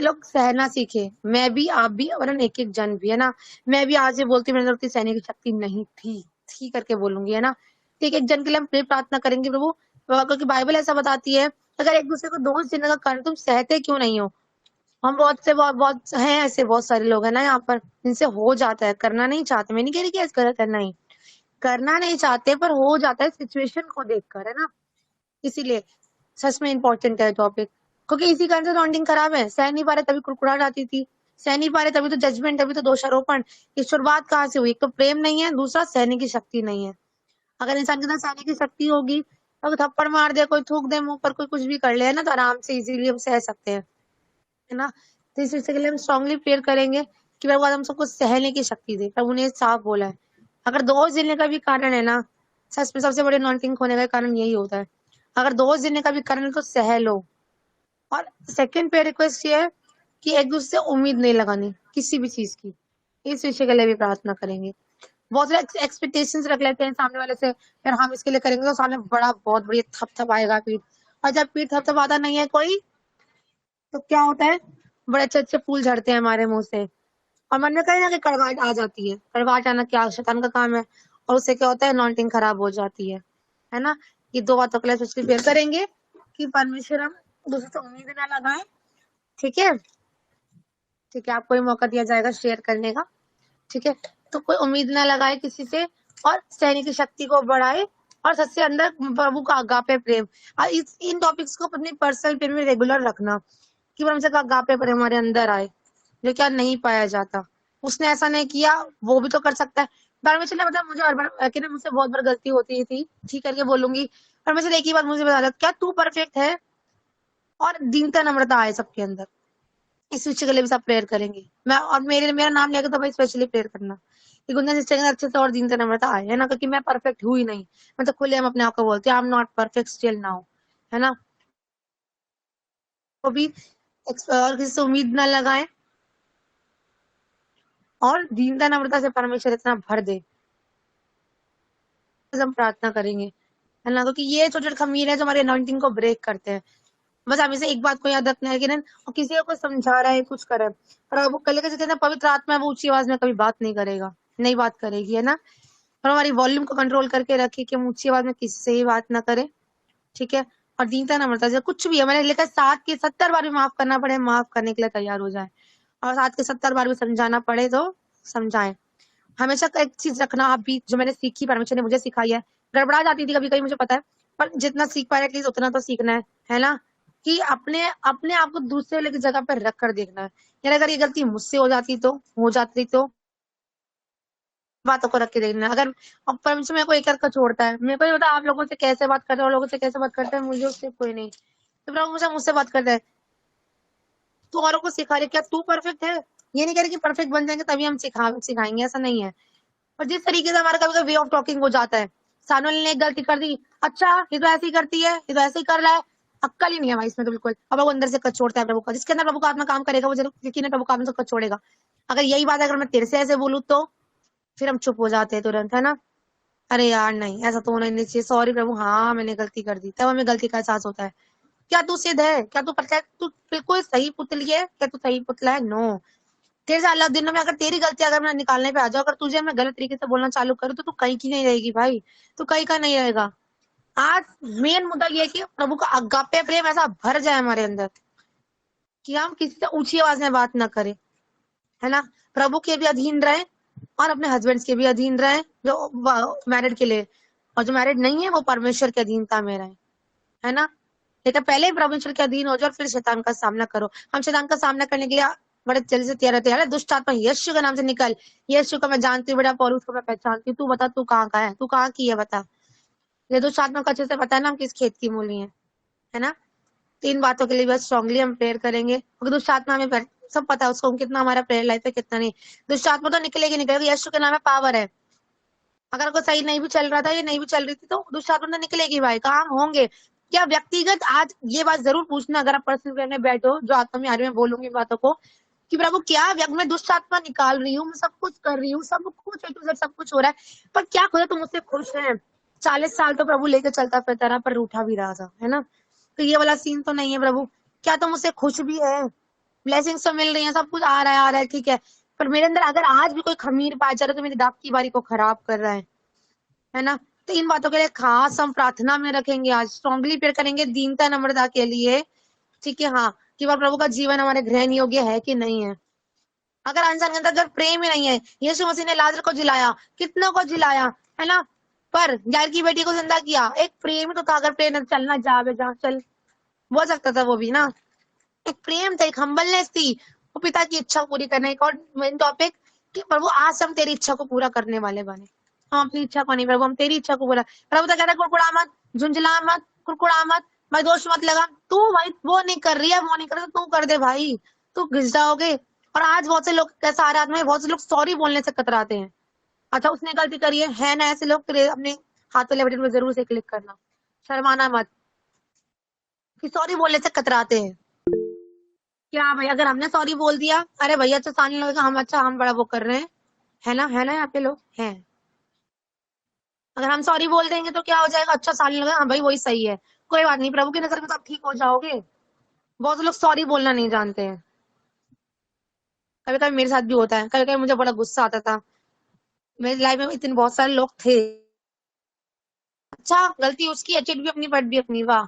लोग सहना सीखे, मैं भी, आप भी, और एक एक जन भी, है ना। मैं भी आज ये बोलती हूँ मेरे अंदर उतनी सहने की शक्ति नहीं थी करके बोलूंगी, है ना। तो एक एक जन के लिए हम प्रे प्रार्थना करेंगे प्रभु, क्योंकि बाइबल ऐसा बताती है, अगर एक दूसरे को दोष देने का कारण तुम सहते क्यों नहीं हो। हम बहुत बहुत हैं ऐसे, बहुत सारे लोग हैं ना यहाँ पर जिनसे हो जाता है, करना नहीं चाहते, मैं नहीं कह रही कि ऐसा गलत करना ही, करना नहीं चाहते पर हो जाता है सिचुएशन को देखकर, है ना। इसीलिए सच में इम्पोर्टेंट है टॉपिक, क्योंकि इसी कारण से बॉन्डिंग खराब है। सह नहीं पा रहे तभी कुड़कुड़ाहट आती थी, सह नहीं पा रहे तभी तो जजमेंट, तभी तो दोषारोपण। ये शुरुआत कहाँ से हुई, एक तो प्रेम नहीं है, दूसरा सहने की शक्ति नहीं है। अगर इंसान के अंदर सहने की शक्ति होगी, तो थप्पड़ मार दे कोई, थूक दे मुंह पर कोई, कुछ भी कर ले, है ना, तो आराम से इजीली हम सह सकते हैं, है ना। तो इस विषय के लिए हम स्ट्रांगली प्रेयर करेंगे कि प्रभु आज हम सबको सहने की शक्ति दे। प्रभु ने साफ बोला है, अगर दोष देने का भी कारण है ना, सच में सबसे बड़े नॉनथिंग होने का कारण यही होता है। अगर दोष देने का भी कारण है तो सह लो। और सेकंड पे रिक्वेस्ट ये है कि एक दूसरे से उम्मीद नहीं लगानी किसी भी चीज की। इस विषय के लिए भी प्रार्थना करेंगे। बहुत सारे एक्सपेक्टेशंस रख लेते हैं सामने वाले से, यार हम इसके लिए करेंगे तो सामने बड़ा बहुत बढ़िया थप आएगा पीठ, और जब पीठ थपथपाता नहीं है कोई, तो क्या होता है, बड़े अच्छे अच्छे फूल झड़ते हैं हमारे मुंह से, और मन में कहीं ना कहीं कड़वाहट आ जाती है। कड़वाहट आना क्या शैतान का काम है, और उससे क्या होता है, नॉन्टिंग खराब हो जाती है ना। ये दो बातों के लिए स्पेशली प्रेयर करेंगे कि परमेश्वर हम दूसरे से उम्मीद ना लगाएं। ठीक है, ठीक है, आपको ही मौका दिया जाएगा शेयर करने का। ठीक है, तो कोई उम्मीद ना लगाए किसी से, और सहने की शक्ति को बढ़ाए, और सबसे अंदर प्रभु का अगापे प्रेम। इन टॉपिक्स को अपनी पर्सनल प्रेम में रेगुलर रखना, कि परमेश्वर का अगापे प्रेम हमारे अंदर आए, जो क्या नहीं पाया जाता। उसने ऐसा नहीं किया, वो भी तो कर सकता है। परमेश्वर ने मतलब मुझे हर बार कि ना, मुझसे बहुत बार गलती होती थी, ठीक करके बोलूंगी, परमेश्वर एक ही बात मुझे बता, क्या तू परफेक्ट है, और दीनता नम्रता आए सबके अंदर। इस विषय के लिए भी सब प्रेयर करेंगे। मैं और मेरा नाम लेकर तो भाई स्पेशली प्रेयर करना कि गुंजन सिस्टर के अच्छे से और दीनता नम्रता आए, है ना, क्योंकि मैं परफेक्ट हूँ ही नहीं। मैं तो खुले हम अपने आप को बोलते हैं, I am not perfect still now, है ना। तो भी और किसी से उम्मीद ना लगाएं, और दीनता नम्रता से परमेश्वर इतना भर दे, हम प्रार्थना करेंगे, है ना, क्योंकि ये छोटे छोटे खमीर है जो हमारे अनॉइंटिंग को ब्रेक करते हैं। बस हमें एक बात को याद रखना है कि ना, और किसी को समझा रहा है कुछ करे, पर वो कल के ना पवित्र आत्मा है, वो ऊंची आवाज में कभी बात नहीं करेगा, नहीं बात करेगी, है ना। और हमारी वॉल्यूम को कंट्रोल करके रखिए कि हम ऊंची आवाज में किसी से ही बात ना करें। ठीक है, और दीनता नम्रता से कुछ भी है, मैंने लिखा 7 के 70 बार भी माफ करना पड़े, माफ करने के लिए तैयार हो जाए, और 7 के 70 बार भी समझाना पड़े तो समझाएं। हमेशा एक चीज रखना, आप भी, जो मैंने सीखी, परमेश्वर ने मुझे सिखाई है, गड़बड़ा जाती थी कभी कभी मुझे पता है, पर जितना सीख पाए एटलीस्ट उतना तो सीखना है ना। कि अपने अपने आप को दूसरे की जगह पर रख कर देखना है, यार अगर ये गलती मुझसे हो जाती तो बातों को रख के देखना। अगर अब परमेश्वर मेरे को एक का छोड़ता है, मेरे को नहीं पता आप लोगों से कैसे बात करते हैं और लोगों से कैसे बात करते हैं, मुझे उससे कोई नहीं, तो प्रभु मुझसे बात करता है, तू औरों को सिखा रहे, क्या तू परफेक्ट है। ये नहीं कह रहे कि परफेक्ट बन जाएंगे तभी हम सिखाएंगे, ऐसा नहीं है। और जिस तरीके से हमारा कभी कभी वे ऑफ टॉकिंग हो जाता है, सामने वाले ने एक गलती कर दी, अच्छा ये तो ऐसे ही करती है, ये तो ऐसे ही कर रहा है, अक्कल ही नहीं है भाई इसमें तो बिल्कुल। अब वो अंदर से कचोड़ता है प्रभु का, जिसके अंदर प्रभु का आत्मा काम करेगा वो जरूर यकीन है प्रभु का आत्मा से कचोड़ेगा। अगर यही बात है, अगर मैं तेरे से ऐसे बोलूँ तो फिर हम चुप हो जाते हैं तुरंत, है ना। अरे यार नहीं, ऐसा तो होना नहीं चाहिए, सॉरी प्रभु, हाँ मैंने गलती कर दी, तब हमें गलती का एहसास होता है। क्या तू सिद्ध है, क्या तू परफेक्ट, तू बिल्कुल सही पुतली है, क्या तू सही पुतला है, नो। तेरे से अल्लाह दिनों में अगर तेरी गलती अगर मैं निकालने पे आ जाऊं, अगर तुझे मैं गलत तरीके से बोलना चालू करूँ, तो तू कहीं की नहीं रहेगी भाई, तू कहीं का नहीं रहेगा। आज मेन मुद्दा ये है कि प्रभु का अगापे प्रेम ऐसा भर जाए हमारे अंदर कि हम किसी से ऊंची आवाज में बात ना करें, है ना। प्रभु के भी अधीन रहे, और अपने हस्बैंड के भी अधीन रहे जो मैरिड के लिए, और जो मैरिड नहीं है वो परमेश्वर के अधीनता में रहे, है ना। ये तो पहले ही परमेश्वर के अधीन हो जाओ, फिर शैतान का सामना करो। हम शैतान का सामना करने के लिए बड़े जल्दी से तैयार रहते हैं, दुष्ट आत्मा यीशु के नाम से निकल, यीशु को मैं जानती हूँ बेटा, पौलुस को मैं पहचानती हूँ, तू बता तू कहाँ का है, तू कहाँ की है बता। ये दुष्ट आत्मा को अच्छे से पता है ना हम किस खेत की मूली है ना। तीन बातों के लिए बस स्ट्रांगली हम प्रेयर करेंगे, क्योंकि दुष्ट आत्मा हमें सब पता है उसको, कितना हमारा प्रेयर लाइफ है कितना नहीं। दुष्ट आत्मा तो निकलेगी निकलेगी, यीशु के नाम में पावर है। अगर कोई सही नहीं भी चल रहा था, ये नहीं भी चल रही थी, तो दुष्ट आत्मा तो निकलेगी भाई, काम होंगे। क्या व्यक्तिगत आज ये बात जरूर पूछना, अगर आप पर्सनल करने बैठो, जो आत्मा में आ रही है, मैं बोलूंगी बातों को कि प्रभु क्या मैं दुष्ट आत्मा निकाल रही हूँ, मैं सब कुछ कर रही हूँ, सब कुछ है, तो सब कुछ हो रहा है, पर क्या खुदा तुम मुझसे खुश है। 40 साल तो प्रभु लेके चलता फिरता रहा, पर रूठा भी रहा था, है ना। तो ये वाला सीन तो नहीं है प्रभु, क्या तुम मुझसे खुश भी है, ब्लेसिंग्स तो मिल रही है, सब कुछ आ रहा है, ठीक है, पर मेरे अंदर अगर आज भी कोई खमीर पाया जा रहा है तो मेरी दाग की बारी को खराब कर रहा है ना। तो इन बातों के लिए खास हम प्रार्थना में रखेंगे, आज स्ट्रांगली प्रेयर करेंगे दीनता नम्रता के लिए, ठीक है, हाँ, कि वह प्रभु का जीवन हमारे ग्रहण योग्य है कि नहीं है। अगर इंसान के अंदर अगर प्रेम ही नहीं है, यीशु मसीह ने लाजर को जिलाया, कितनों को जिलाया, है ना, पर यार की बेटी को जिंदा किया, एक प्रेम ही तो था। अगर प्रेम चलना जा बे जा चल, बोल सकता था वो भी ना, एक प्रेम था, एक हम्बलनेस थी, वो पिता की इच्छा पूरी करने। एक और मेन टॉपिक कि प्रभु आज हम तेरी इच्छा को पूरा करने वाले बने, हम अपनी इच्छा को नहीं, प्रभु हम तेरी इच्छा को पूरा। प्रभु तो कहता है कुड़कुड़ा मत, झुंझला मत, कुड़कुड़ा मत, भाई दोष मत लगा, तू भाई वो नहीं कर रही है, वो नहीं कर रही, तो तू कर दे भाई, तू घिस जाओगे। और आज बहुत से लोग कैसा आ रहा है, बहुत से लोग सॉरी बोलने से कतराते हैं। अच्छा उसने गलती करी है ना, ऐसे लोग अपने हाथ वाले बटन पर जरूर से क्लिक करना, शर्माना मत, कि सॉरी बोलने से कतराते हैं। क्या भाई अगर हमने सॉरी बोल दिया, अरे भैया अच्छा सामने लगेगा हम, अच्छा हम बड़ा वो कर रहे हैं, है ना, यहाँ पे लोग हैं। अगर हम सॉरी बोल देंगे तो क्या हो जाएगा, अच्छा सामने लगेगा हाँ भाई वही सही है, कोई बात नहीं, प्रभु की नजर में तो आप ठीक हो जाओगे। बहुत से लोग सॉरी बोलना नहीं जानते हैं। कभी कभी मेरे साथ भी होता है, कभी कभी मुझे बड़ा गुस्सा आता था, मेरी लाइफ में इतने बहुत सारे लोग थे, अच्छा गलती उसकी, चिट भी अपनी पट भी अपनी, वाह,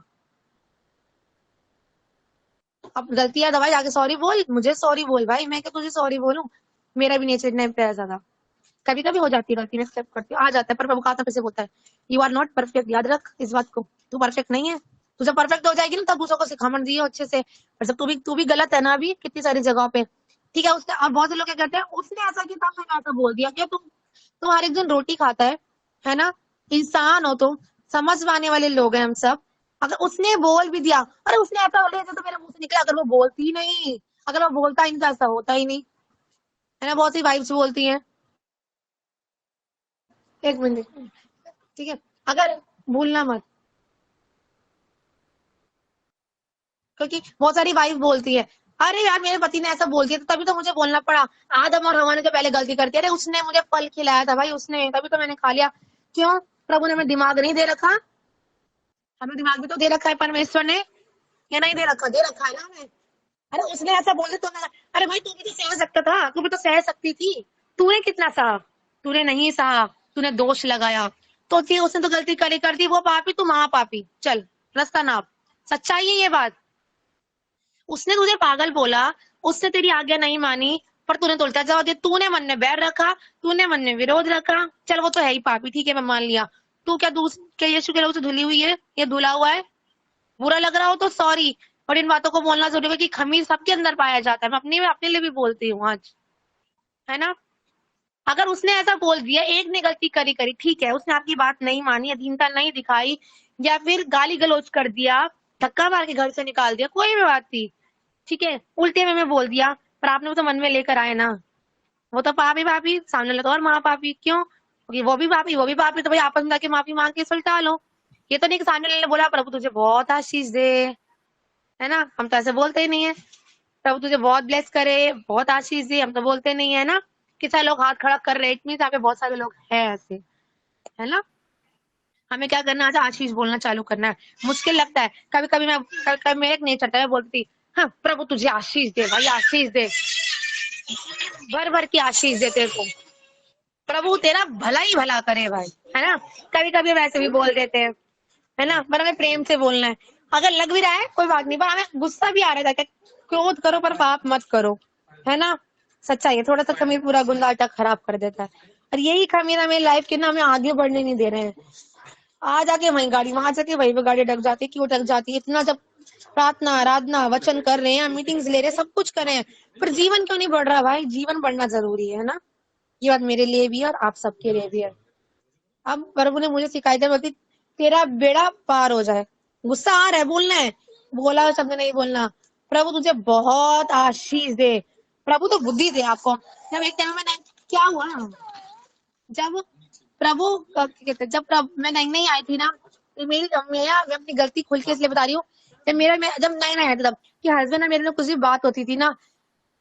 अब गलती है दवाई जाके सॉरी बोल, मुझे सॉरी बोल भाई, मैं क्या तुझे सॉरी बोलूं, मेरा भी नेचर इतना ऐसा था। कभी कभी हो जाती है गलती, मैं एक्सेप्ट करती हूँ, आ जाता है, पर प्रभु का आत्मा फिर से बोलता है यू आर नॉट परफेक्ट, याद रख इस बात को, तू परफेक्ट नहीं है। तू जब परफेक्ट हो जाएगी ना तब दूसरों को सिखामण दियो अच्छे से, पर जब तू भी गलत है ना अभी कितनी सारी जगहों पे, ठीक है। उसने, और बहुत से लोग क्या करते हैं, उसने ऐसा किया तब मैंने ऐसा बोल दिया, क्यों तुम हर एक दिन रोटी खाता है ना, इंसान हो तुम, समझ पाने वाले लोग हैं हम सब। अगर उसने बोल भी दिया, अरे उसने ऐसा बोल दिया तो मेरे मुंह से निकला, अगर वो बोलती ही नहीं, अगर वो बोलता ही नहीं तो ऐसा होता ही नहीं, है ना, बहुत सी वाइब्स बोलती हैं। एक मिनट, ठीक है, अगर भूलना मत, क्योंकि बहुत सारी वाइफ बोलती है अरे यार मेरे पति ने ऐसा बोल दिया तो तभी तो मुझे बोलना पड़ा। आदम और हवा ने तो पहले गलती करती है, अरे उसने मुझे फल खिलाया था भाई, उसने, तभी तो मैंने खा लिया। क्यों, प्रभु ने हमें दिमाग नहीं दे रखा, हमें दिमाग भी तो दे रखा है परमेश्वर ने, या नहीं दे रखा, दे रखा है ना हमें। अरे उसने ऐसा बोल दिया तो मैं, अरे भाई तू भी तो सह सकता था, तू भी तो सह सकती थी, तूने कितना सहा, तूने नहीं सहा, तूने दोष लगाया, तो थी उसने तो गलती करी कर दी, वो पापी तू महापापी, चल रास्ता नाप, सच्चाई है ये बात। उसने तुझे पागल बोला, उसने तेरी आज्ञा नहीं मानी, पर तूने तो उल्टा जवाब दिया, तूने मन में बैर रखा, तूने मन में विरोध रखा, चल वो तो है ही पापी, ठीक है मैं मान लिया। तू क्या यीशु के लोग से धुली हुई है, ये धुला हुआ है, बुरा लग रहा हो तो सॉरी। और इन बातों को बोलना जरूरी है कि खमीर सबके अंदर पाया जाता है, मैं अपने लिए भी बोलती हूँ आज, है ना। अगर उसने ऐसा बोल दिया, एक ने गलती करी करी ठीक है, उसने आपकी बात नहीं मानी, अधीनता नहीं दिखाई, या फिर गाली गलौज कर दिया, धक्का मार के घर से निकाल दिया, कोई भी बात थी, ठीक है, उल्टे में बोल दिया, पर आपने वो तो मन में लेकर आए ना, वो तो पापी पापी, सामने वाला तो और महापापी, क्यों, क्योंकि वो भी पापी, तो भाई आपस में जाके माफी मांग के सुलटा लो। ये तो नहीं कि सामने वाले ने बोला प्रभु तुझे बहुत आशीष दे, है ना, हम तो ऐसे बोलते ही नहीं है, प्रभु तुझे बहुत ब्लेस करे, बहुत आशीष दे, हम तो बोलते नहीं है ना। कितना लोग हाथ खड़ा कर रहे हैं, इतनी यहाँ पे बहुत सारे लोग हैं ऐसे, है ना। हमें क्या करना, आज आशीष बोलना चालू करना है। मुश्किल लगता है कभी कभी, मैं कभी मेरा एक नेचर था, मैं बोलती थी हाँ प्रभु तुझे आशीष दे भाई, आशीष दे, भर भर की आशीष दे तेरे को, प्रभु तेरा भला ही भला करे भाई, है ना। कभी कभी वैसे भी बोल देते हैं, है ना, पर हमें प्रेम से बोलना है। अगर लग भी रहा है कोई बात नहीं, पर हमें गुस्सा भी आ रहा है, क्रोध करो पर पाप मत करो, है ना। सच्चाई है, थोड़ा सा खमीर पूरा गुंदा आटा खराब कर देता है, और यही खमीर हमें लाइफ के ना हमें आगे बढ़ने नहीं दे रहे हैं। आ जाके वही गाड़ी, वहां जाके वही पे गाड़ी अटक जाती है, क्यों अटक जाती है, इतना जब प्रार्थना आराधना वचन कर रहे हैं, मीटिंग्स ले रहे हैं, सब कुछ कर रहे हैं, पर जीवन क्यों नहीं बढ़ रहा भाई, जीवन बढ़ना जरूरी है ना। ये बात मेरे लिए भी है और आप सबके लिए भी है। अब प्रभु ने मुझे सिखाई थी, बोलती तेरा बेड़ा पार हो जाए, गुस्सा आ रहा है बोलना है, बोला शब्द नहीं बोलना, प्रभु तुझे बहुत आशीष दे, प्रभु तो बुद्धि दे आपको। जब एक टाइम में क्या हुआ, जब प्रभु कहते जब मैं नई नई आई थी ना, मैं अपनी गलती खुल के इसलिए बता रही हूँ, जब नई नई आई थी तब कि हस्बैंड और मेरे में कुछ भी बात होती थी ना,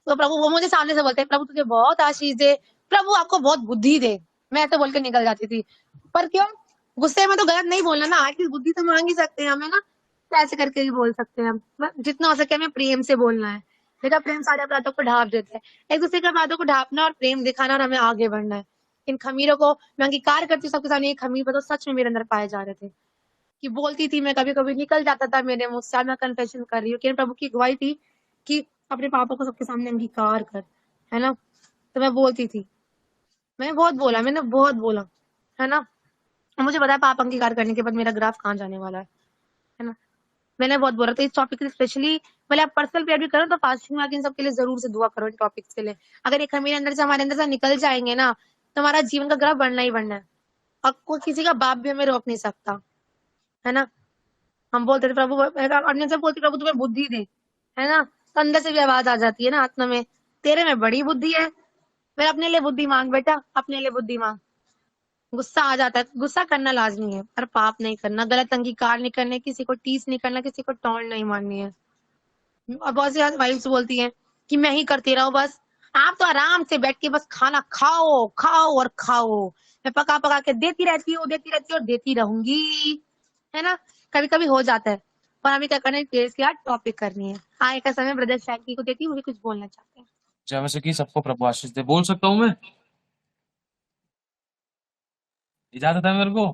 तो प्रभु वो मुझे सामने से बोलते प्रभु तुझे बहुत आशीष दे, प्रभु आपको बहुत बुद्धि दे, मैं ऐसे बोल के निकल जाती थी। पर क्यों, गुस्से में तो गलत नहीं बोलना ना, आखिर बुद्धि तो मांग ही सकते हैं हमें ना, तो ऐसे करके ही बोल सकते हैं हम, जितना हो सके हमें प्रेम से बोलना है। देखा, प्रेम सारे अपराधों को ढाँप देता है। एक दूसरे के अपराधों को ढाँपना और प्रेम दिखाना, और हमें आगे बढ़ना है। इन खमीरों को मैं अंगीकार करती हूँ सबके सामने, ये खमीर पर तो सच में मेरे अंदर पाए जा रहे थे, कि बोलती थी मैं, कभी-कभी निकल जाता था मेरे मुँह से, मैं कन्फेशन कर रही हूँ, कि प्रभु की गवाही थी कि अपने पापों को सबके सामने अंगीकार कर, है ना? तो मैं बोलती थी, मैंने बहुत बोला, है ना? और मुझे पता है पाप अंगीकार करने के बाद मेरा ग्राफ कहाँ जाने वाला है ना? मैंने बहुत बोला। तो इस टॉपिक के लिए स्पेशली, भले आप पर्सनल प्रेयर भी करो तो फास्टिंग में आके इन सब के लिए जरूर से दुआ करो, इन टॉपिक्स के लिए। अगर ये खमीर अंदर से हमारे अंदर से निकल जाएंगे ना, तो हमारा जीवन का ग्राफ बढ़ना ही बढ़ना है, और कोई किसी का बाप भी हमें रोक नहीं सकता, है ना? हम बोलते थे प्रभु, अन्य से बोलते प्रभु तुम्हें बुद्धि दे, है ना? तो अंदर से भी आवाज आ जाती है ना आत्मा में, तेरे में बड़ी बुद्धि है, फिर अपने लिए बुद्धि मांग बेटा, अपने लिए बुद्धि मांग। गुस्सा आ जाता है, गुस्सा करना लाजमी है, पर पाप नहीं करना, गलत अंगीकार नहीं करने, किसी को टीस नहीं करना, किसी को टोंट नहीं मारनी है। और बहुत सी वाइफ्स बोलती हैं कि मैं ही करती रहूं बस, आप तो आराम से बैठ के बस खाना खाओ खाओ और खाओ, मैं पका पका के देती रहती हूँ और देती रहूंगी, है ना? कभी कभी हो जाता है, पर हमें क्या करना है, प्रेयर्स की आज टॉपिक करनी है। आए का समय ब्रदर शैकी को देती हूँ, वो भी कुछ बोलना चाहते हैं। जैसे कि सबको प्रभु आशीष दे। बोल सकता हूँ मैं? इजाजत है मेरे को?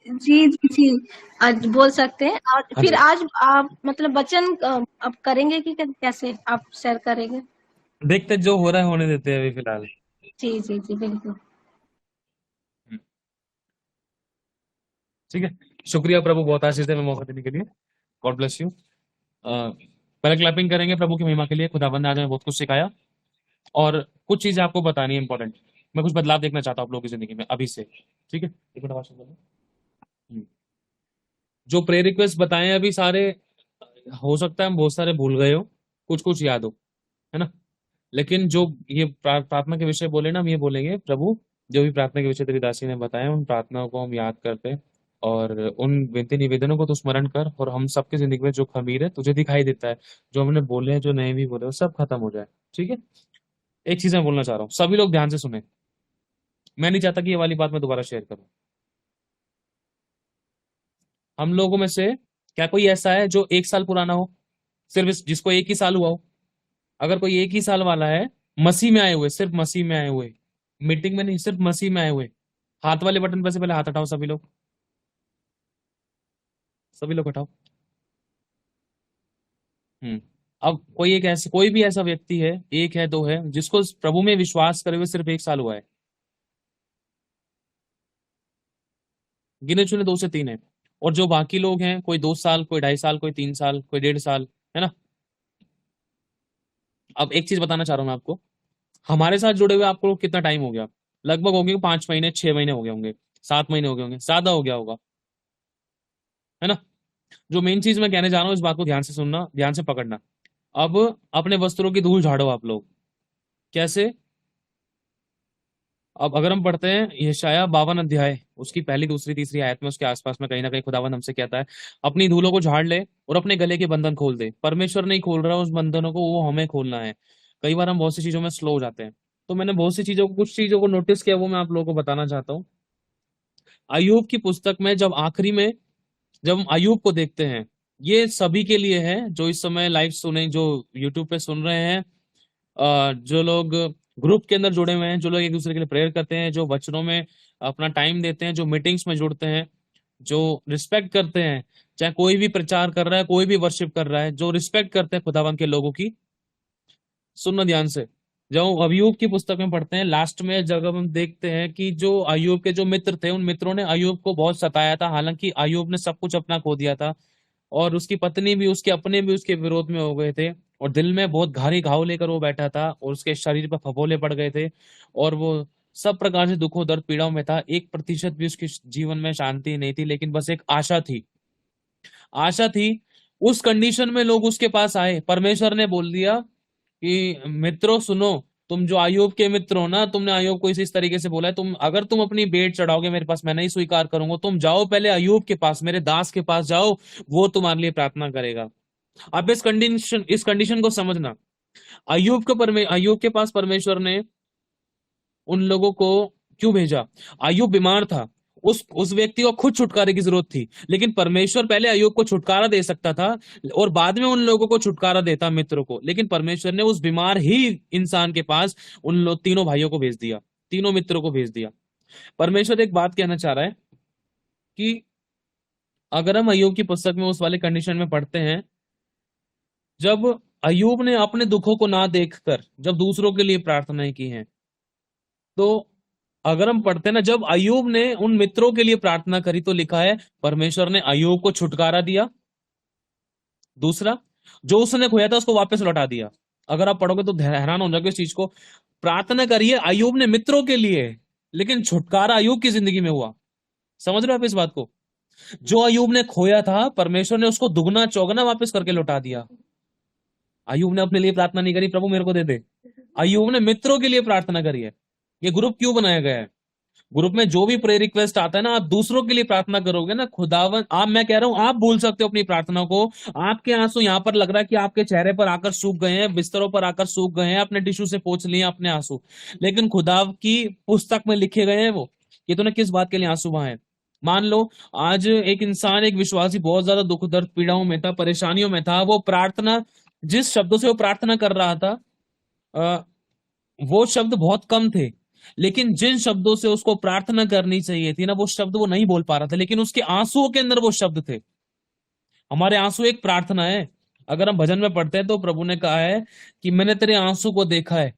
जी जी जी, आज बोल सकते हैं। और हाँ फिर जी। आज आप मतलब वचन अब करेंगे कि कैसे आप शेयर करेंगे? देखते जो हो रहा है होने देते हैं अभी फिलहाल। जी जी जी, बिल्कुल। हम्म, ठीक है। शुक्रिया प्रभु, बहुत आशीष दे में मौका देने के लिए। God bless you. पहले क्लैपिंग करेंगे प्रभु की महिमा के लिए। खुदाबंद ने आज हमें बहुत कुछ सिखाया, और कुछ चीजें आपको बतानी है इंपॉर्टेंट। मैं कुछ बदलाव देखना चाहता हूँ आप लोगों की जिंदगी में अभी से। ठीक है, एक मिनट आवाज सुन लो। जो प्रेयर रिक्वेस्ट बताए हैं अभी सारे, हो सकता है हम बहुत सारे भूल गए हो, कुछ कुछ याद हो, है ना? लेकिन जो ये प्रार्थना के विषय बोले ना, हम ये बोलेंगे प्रभु, जो भी प्रार्थना के विषय तेरी दासी ने बताया, उन प्रार्थनाओं को हम याद करते हैं, और उन विनती निवेदनों को तो स्मरण कर, और हम सबकी जिंदगी में जो खमीर है तुझे दिखाई देता है, जो हमने बोले हैं, जो नहीं भी बोले, वो सब खत्म हो जाए। ठीक है। एक चीज मैं बोलना चाह रहा हूँ, सभी लोग ध्यान से सुने। मैं नहीं चाहता कि ये वाली बात मैं दोबारा शेयर करूं। हम लोगों में से क्या कोई ऐसा है जो 1 साल पुराना हो, सिर्फ जिसको 1 ही साल हुआ हो? अगर कोई 1 ही साल वाला है, मसीह में आए हुए, सिर्फ मसीह में आए हुए, मीटिंग में नहीं, सिर्फ मसीह में आए हुए, हाथ वाले बटन पर से पहले हाथ हटाओ सभी लोग, सभी लोग हटाओ। अब कोई भी ऐसा व्यक्ति है, एक है, दो है, जिसको प्रभु में विश्वास करे हुए सिर्फ 1 साल हुआ है? गिने चुने 2 से 3 है। और जो बाकी लोग हैं, कोई 2 साल, कोई 2.5 साल, कोई 3 साल, कोई 1.5 साल, है ना? अब एक चीज बताना चाह रहा हूं मैं आपको, हमारे साथ जुड़े हुए आपको कितना टाइम हो गया? लगभग हो गए 5 महीने, 6 महीने हो गए होंगे, 7 महीने हो गए होंगे, ज्यादा हो गया होगा, है ना? जो मेन चीज मैं कहने जा रहा हूँ, इस बात को ध्यान से सुनना, ध्यान से पकड़ना। अब अपने वस्त्रों की धूल झाड़ो आप लोग। कैसे? अब अगर हम पढ़ते हैं यशायाह 52 अध्याय, उसकी पहली, दूसरी, तीसरी आयत में, उसके आसपास में कहीं ना कहीं खुदावंद हमसे कहता है, अपनी धूलों को झाड़ ले और अपने गले के बंधन खोल दे। परमेश्वर नहीं खोल रहा उस बंधनों को, वो हमें खोलना है। कई बार हम बहुत सी चीजों में स्लो हो जाते हैं, तो मैंने बहुत सी चीजों को, कुछ चीजों को नोटिस किया, वो मैं आप लोगों को बताना चाहता हूँ। अय्यूब की पुस्तक में जब आखिरी में, जब हम अय्यूब को देखते हैं, ये सभी के लिए है जो इस समय लाइव सुने, जो यूट्यूब पे सुन रहे हैं, जो लोग ग्रुप के अंदर जुड़े हुए हैं, जो लोग एक दूसरे के लिए प्रेयर करते हैं, जो वचनों में अपना टाइम देते हैं, जो मीटिंग्स में जुड़ते हैं, जो रिस्पेक्ट करते हैं, चाहे कोई भी प्रचार कर रहा है, कोई भी वर्शिप कर रहा है, जो रिस्पेक्ट करते हैं खुदावन के लोगों की। सुनना ध्यान से। जब हम अय्यूब की पुस्तक में पढ़ते हैं, लास्ट में जब हम देखते हैं कि जो अय्यूब के जो मित्र थे, उन मित्रों ने अय्यूब को बहुत सताया था, हालांकि अय्यूब ने सब कुछ अपना खो दिया था, और उसकी पत्नी भी, उसके अपने भी उसके विरोध में हो गए थे, और दिल में बहुत भारी घाव लेकर वो बैठा था, और उसके शरीर पर फफोले पड़ गए थे, और वो सब प्रकार से दुखों, दर्द, पीड़ाओं में था। 1% भी उसके जीवन में शांति नहीं थी, लेकिन बस एक आशा थी, आशा थी। उस कंडीशन में लोग उसके पास आए, परमेश्वर ने बोल दिया कि मित्रों सुनो, तुम जो अय्यूब के मित्र हो ना, तुमने अय्यूब को इस तरीके से बोला है, अगर तुम अपनी भेंट चढ़ाओगे मेरे पास, मैं नहीं स्वीकार करूंगा। तुम जाओ पहले अय्यूब के पास, मेरे दास के पास जाओ, वो तुम्हारे लिए प्रार्थना करेगा। अब इस कंडीशन को समझना। अय्यूब के पास परमेश्वर ने उन लोगों को क्यों भेजा? अय्यूब बीमार था, उस व्यक्ति को खुद छुटकारे की जरूरत थी, लेकिन परमेश्वर पहले अय्यूब को छुटकारा दे सकता था और बाद में उन लोगों को छुटकारा देता, मित्रों को। लेकिन परमेश्वर ने उस बीमार ही इंसान के पास उन लोग तीनों भाइयों को भेज दिया, तीनों मित्रों को भेज दिया। परमेश्वर एक बात कहना चाह रहा है कि अगर हम अय्यूब की पुस्तक में उस वाले कंडीशन में पढ़ते हैं, जब अय्यूब ने अपने दुखों को ना देखकर जब दूसरों के लिए प्रार्थनाएं की हैं, तो अगर हम पढ़ते हैं ना, जब अय्यूब ने उन मित्रों के लिए प्रार्थना करी तो लिखा है परमेश्वर ने अय्यूब को छुटकारा दिया। दूसरा, जो उसने खोया था उसको वापस लौटा दिया। अगर आप पढ़ोगे तो हैरान हो जाओगे इस चीज को। प्रार्थना करिए अय्यूब ने मित्रों के लिए, लेकिन छुटकारा अय्यूब की जिंदगी में हुआ। समझ रहे हो आप इस बात को? जो अय्यूब ने खोया था परमेश्वर ने उसको दुगना चौगना वापस करके लौटा दिया। अय्यूब ने अपने लिए प्रार्थना नहीं करी प्रभु मेरे को दे दे, अय्यूब ने मित्रों के लिए प्रार्थना करी है। ये ग्रुप क्यों बनाया गया है? ग्रुप में जो भी प्रेयर रिक्वेस्ट आता है ना, आप दूसरों के लिए प्रार्थना करोगे ना, खुदावन आप, मैं कह रहा हूं, आप भूल सकते हो अपनी प्रार्थना को। आपके आंसू यहां पर लग रहा है कि आपके चेहरे पर आकर सूख गए हैं, बिस्तरों पर आकर सूख गए हैं, अपने टिश्यू से पोंछ लिए अपने आंसू, लेकिन खुदा की पुस्तक में लिखे गए हैं वो कि तूने किस बात के लिए आंसू बहाए। मान लो आज एक इंसान, एक विश्वासी बहुत ज्यादा दुख दर्द पीड़ाओं में था, परेशानियों में था, वो प्रार्थना, जिस शब्दों से वो प्रार्थना कर रहा था वो शब्द बहुत कम थे, लेकिन जिन शब्दों से उसको प्रार्थना करनी चाहिए थी ना, वो शब्द वो नहीं बोल पा रहा था, लेकिन उसके आंसुओं के अंदर वो शब्द थे। हमारे आंसू एक प्रार्थना है। अगर हम भजन में पढ़ते हैं तो प्रभु ने कहा है कि मैंने तेरे आंसू को देखा है,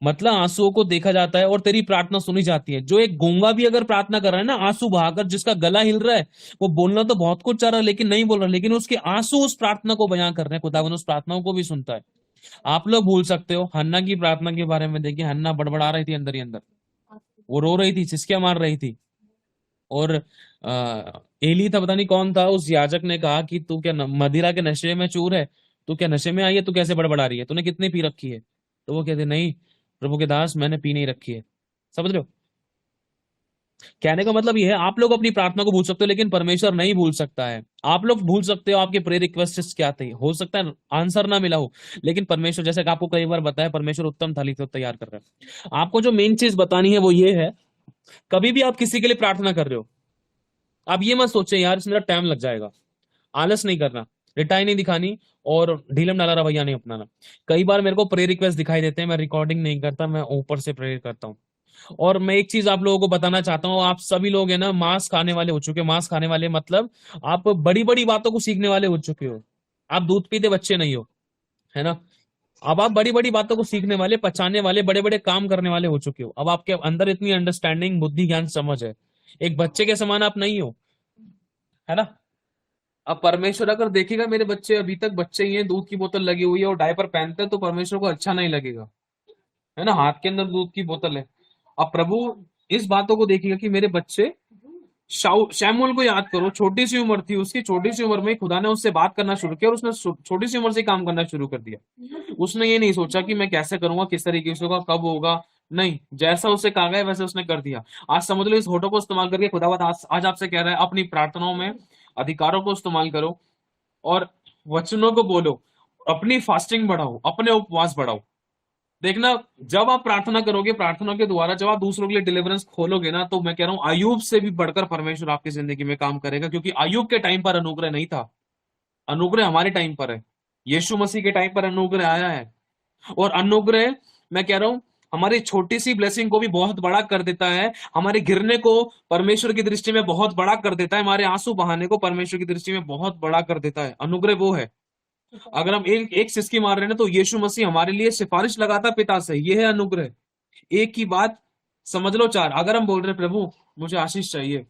मतलब आंसुओं को देखा जाता है और तेरी प्रार्थना सुनी जाती है। जो एक गूंगा भी अगर प्रार्थना कर रहा है ना, आंसू बहाकर, जिसका गला हिल रहा है, वो बोलना तो बहुत कुछ चाह रहा है लेकिन नहीं बोल रहा, लेकिन उसके आंसू उस प्रार्थना को बयां कर रहे हैं। खुदावन उस प्रार्थनाओं को भी सुनता है। आप लोग भूल सकते हो हन्ना की प्रार्थना के बारे में। देखिए, हन्ना बड़बड़ा रही थी अंदर ही अंदर, वो रो रही थी, सिसकियां मार रही थी। और एली था, पता नहीं कौन था, उस याजक ने कहा कि तू क्या मदिरा के नशे में चूर है, तू क्या नशे में आई है, तू कैसे बड़बड़ा रही है, तूने कितनी पी रखी है? तो वो कहते नहीं प्रभु के दास, मैंने पी नहीं रखी है। समझ रहे हो? कहने का मतलब ये है, आप लोग अपनी प्रार्थना को भूल सकते हो लेकिन परमेश्वर नहीं भूल सकता है। आप लोग भूल सकते हो आपके प्रेयर रिक्वेस्ट क्या थे, हो सकता है आंसर ना मिला हो, लेकिन परमेश्वर, जैसे कि आपको कई बार बताया, परमेश्वर उत्तम थाली तो तैयार कर रहा है। आपको जो मेन चीज बतानी है वो ये है, कभी भी आप किसी के लिए प्रार्थना कर रहे हो, आप ये मत सोचे यार इसमें टाइम लग जाएगा। आलस नहीं करना, रिटाई नहीं दिखानी और ढीलम डाला रवैया नहीं अपनाना। कई बार मेरे को प्रेयर रिक्वेस्ट दिखाई देते हैं, मैं रिकॉर्डिंग नहीं करता, मैं ऊपर से प्रेयर करता हूँ। और मैं एक चीज आप लोगों को बताना चाहता हूँ, आप सभी लोग है ना मांस खाने वाले हो चुके हो। मांस खाने वाले मतलब आप बड़ी बड़ी बातों को सीखने वाले हो चुके हो। आप दूध पीते बच्चे नहीं हो, है ना? अब आप बड़ी बड़ी बातों को सीखने वाले, पचाने वाले, बड़े बड़े काम करने वाले हो चुके हो। अब आपके अंदर इतनी अंडरस्टैंडिंग, बुद्धि, ज्ञान, समझ है। एक बच्चे के समान आप नहीं हो, है ना? अब परमेश्वर अगर देखेगा मेरे बच्चे अभी तक बच्चे ही हैं, दूध की बोतल लगी हुई है और डायपर पहनते हैं, तो परमेश्वर को अच्छा नहीं लगेगा, है ना? हाथ के अंदर दूध की बोतल है। अब प्रभु इस बातों को देखेगा कि मेरे बच्चे, शैमुएल को याद करो, छोटी सी उम्र थी उसकी, छोटी सी उम्र में खुदा ने उससे बात करना शुरू किया और उसने छोटी सी उम्र से काम करना शुरू कर दिया। उसने ये नहीं सोचा कि मैं कैसे करूंगा, किस तरीके से होगा, कब होगा, नहीं, जैसा उसे कहा गया वैसे उसने कर दिया। आज समझ लो इस फोटो को इस्तेमाल करके खुदावत आज आपसे कह रहा है, अपनी प्रार्थनाओं में अधिकारों को इस्तेमाल करो और वचनों को बोलो, अपनी फास्टिंग बढ़ाओ, अपने उपवास बढ़ाओ। देखना, जब आप प्रार्थना करोगे, प्रार्थना के द्वारा जब आप दूसरों के लिए डिलीवरेंस खोलोगे ना, तो मैं कह रहा हूं अय्यूब से भी बढ़कर परमेश्वर आपकी जिंदगी में काम करेगा, क्योंकि अय्यूब के टाइम पर अनुग्रह नहीं था, अनुग्रह हमारे टाइम पर है। यीशु मसीह के टाइम पर अनुग्रह आया है, और अनुग्रह, मैं कह रहा हूं, हमारी छोटी सी ब्लेसिंग को भी बहुत बड़ा कर देता है, हमारे गिरने को परमेश्वर की दृष्टि में बहुत बड़ा कर देता है, हमारे आंसू बहाने को परमेश्वर की दृष्टि में बहुत बड़ा कर देता है। अनुग्रह वो है। अगर हम एक एक सिसकी मार रहे हैं ना, तो यीशु मसीह हमारे लिए सिफारिश लगाता पिता से, यह है अनुग्रह। एक ही बात समझ लो चार। अगर हम बोल रहे हैं प्रभु मुझे आशीष चाहिए,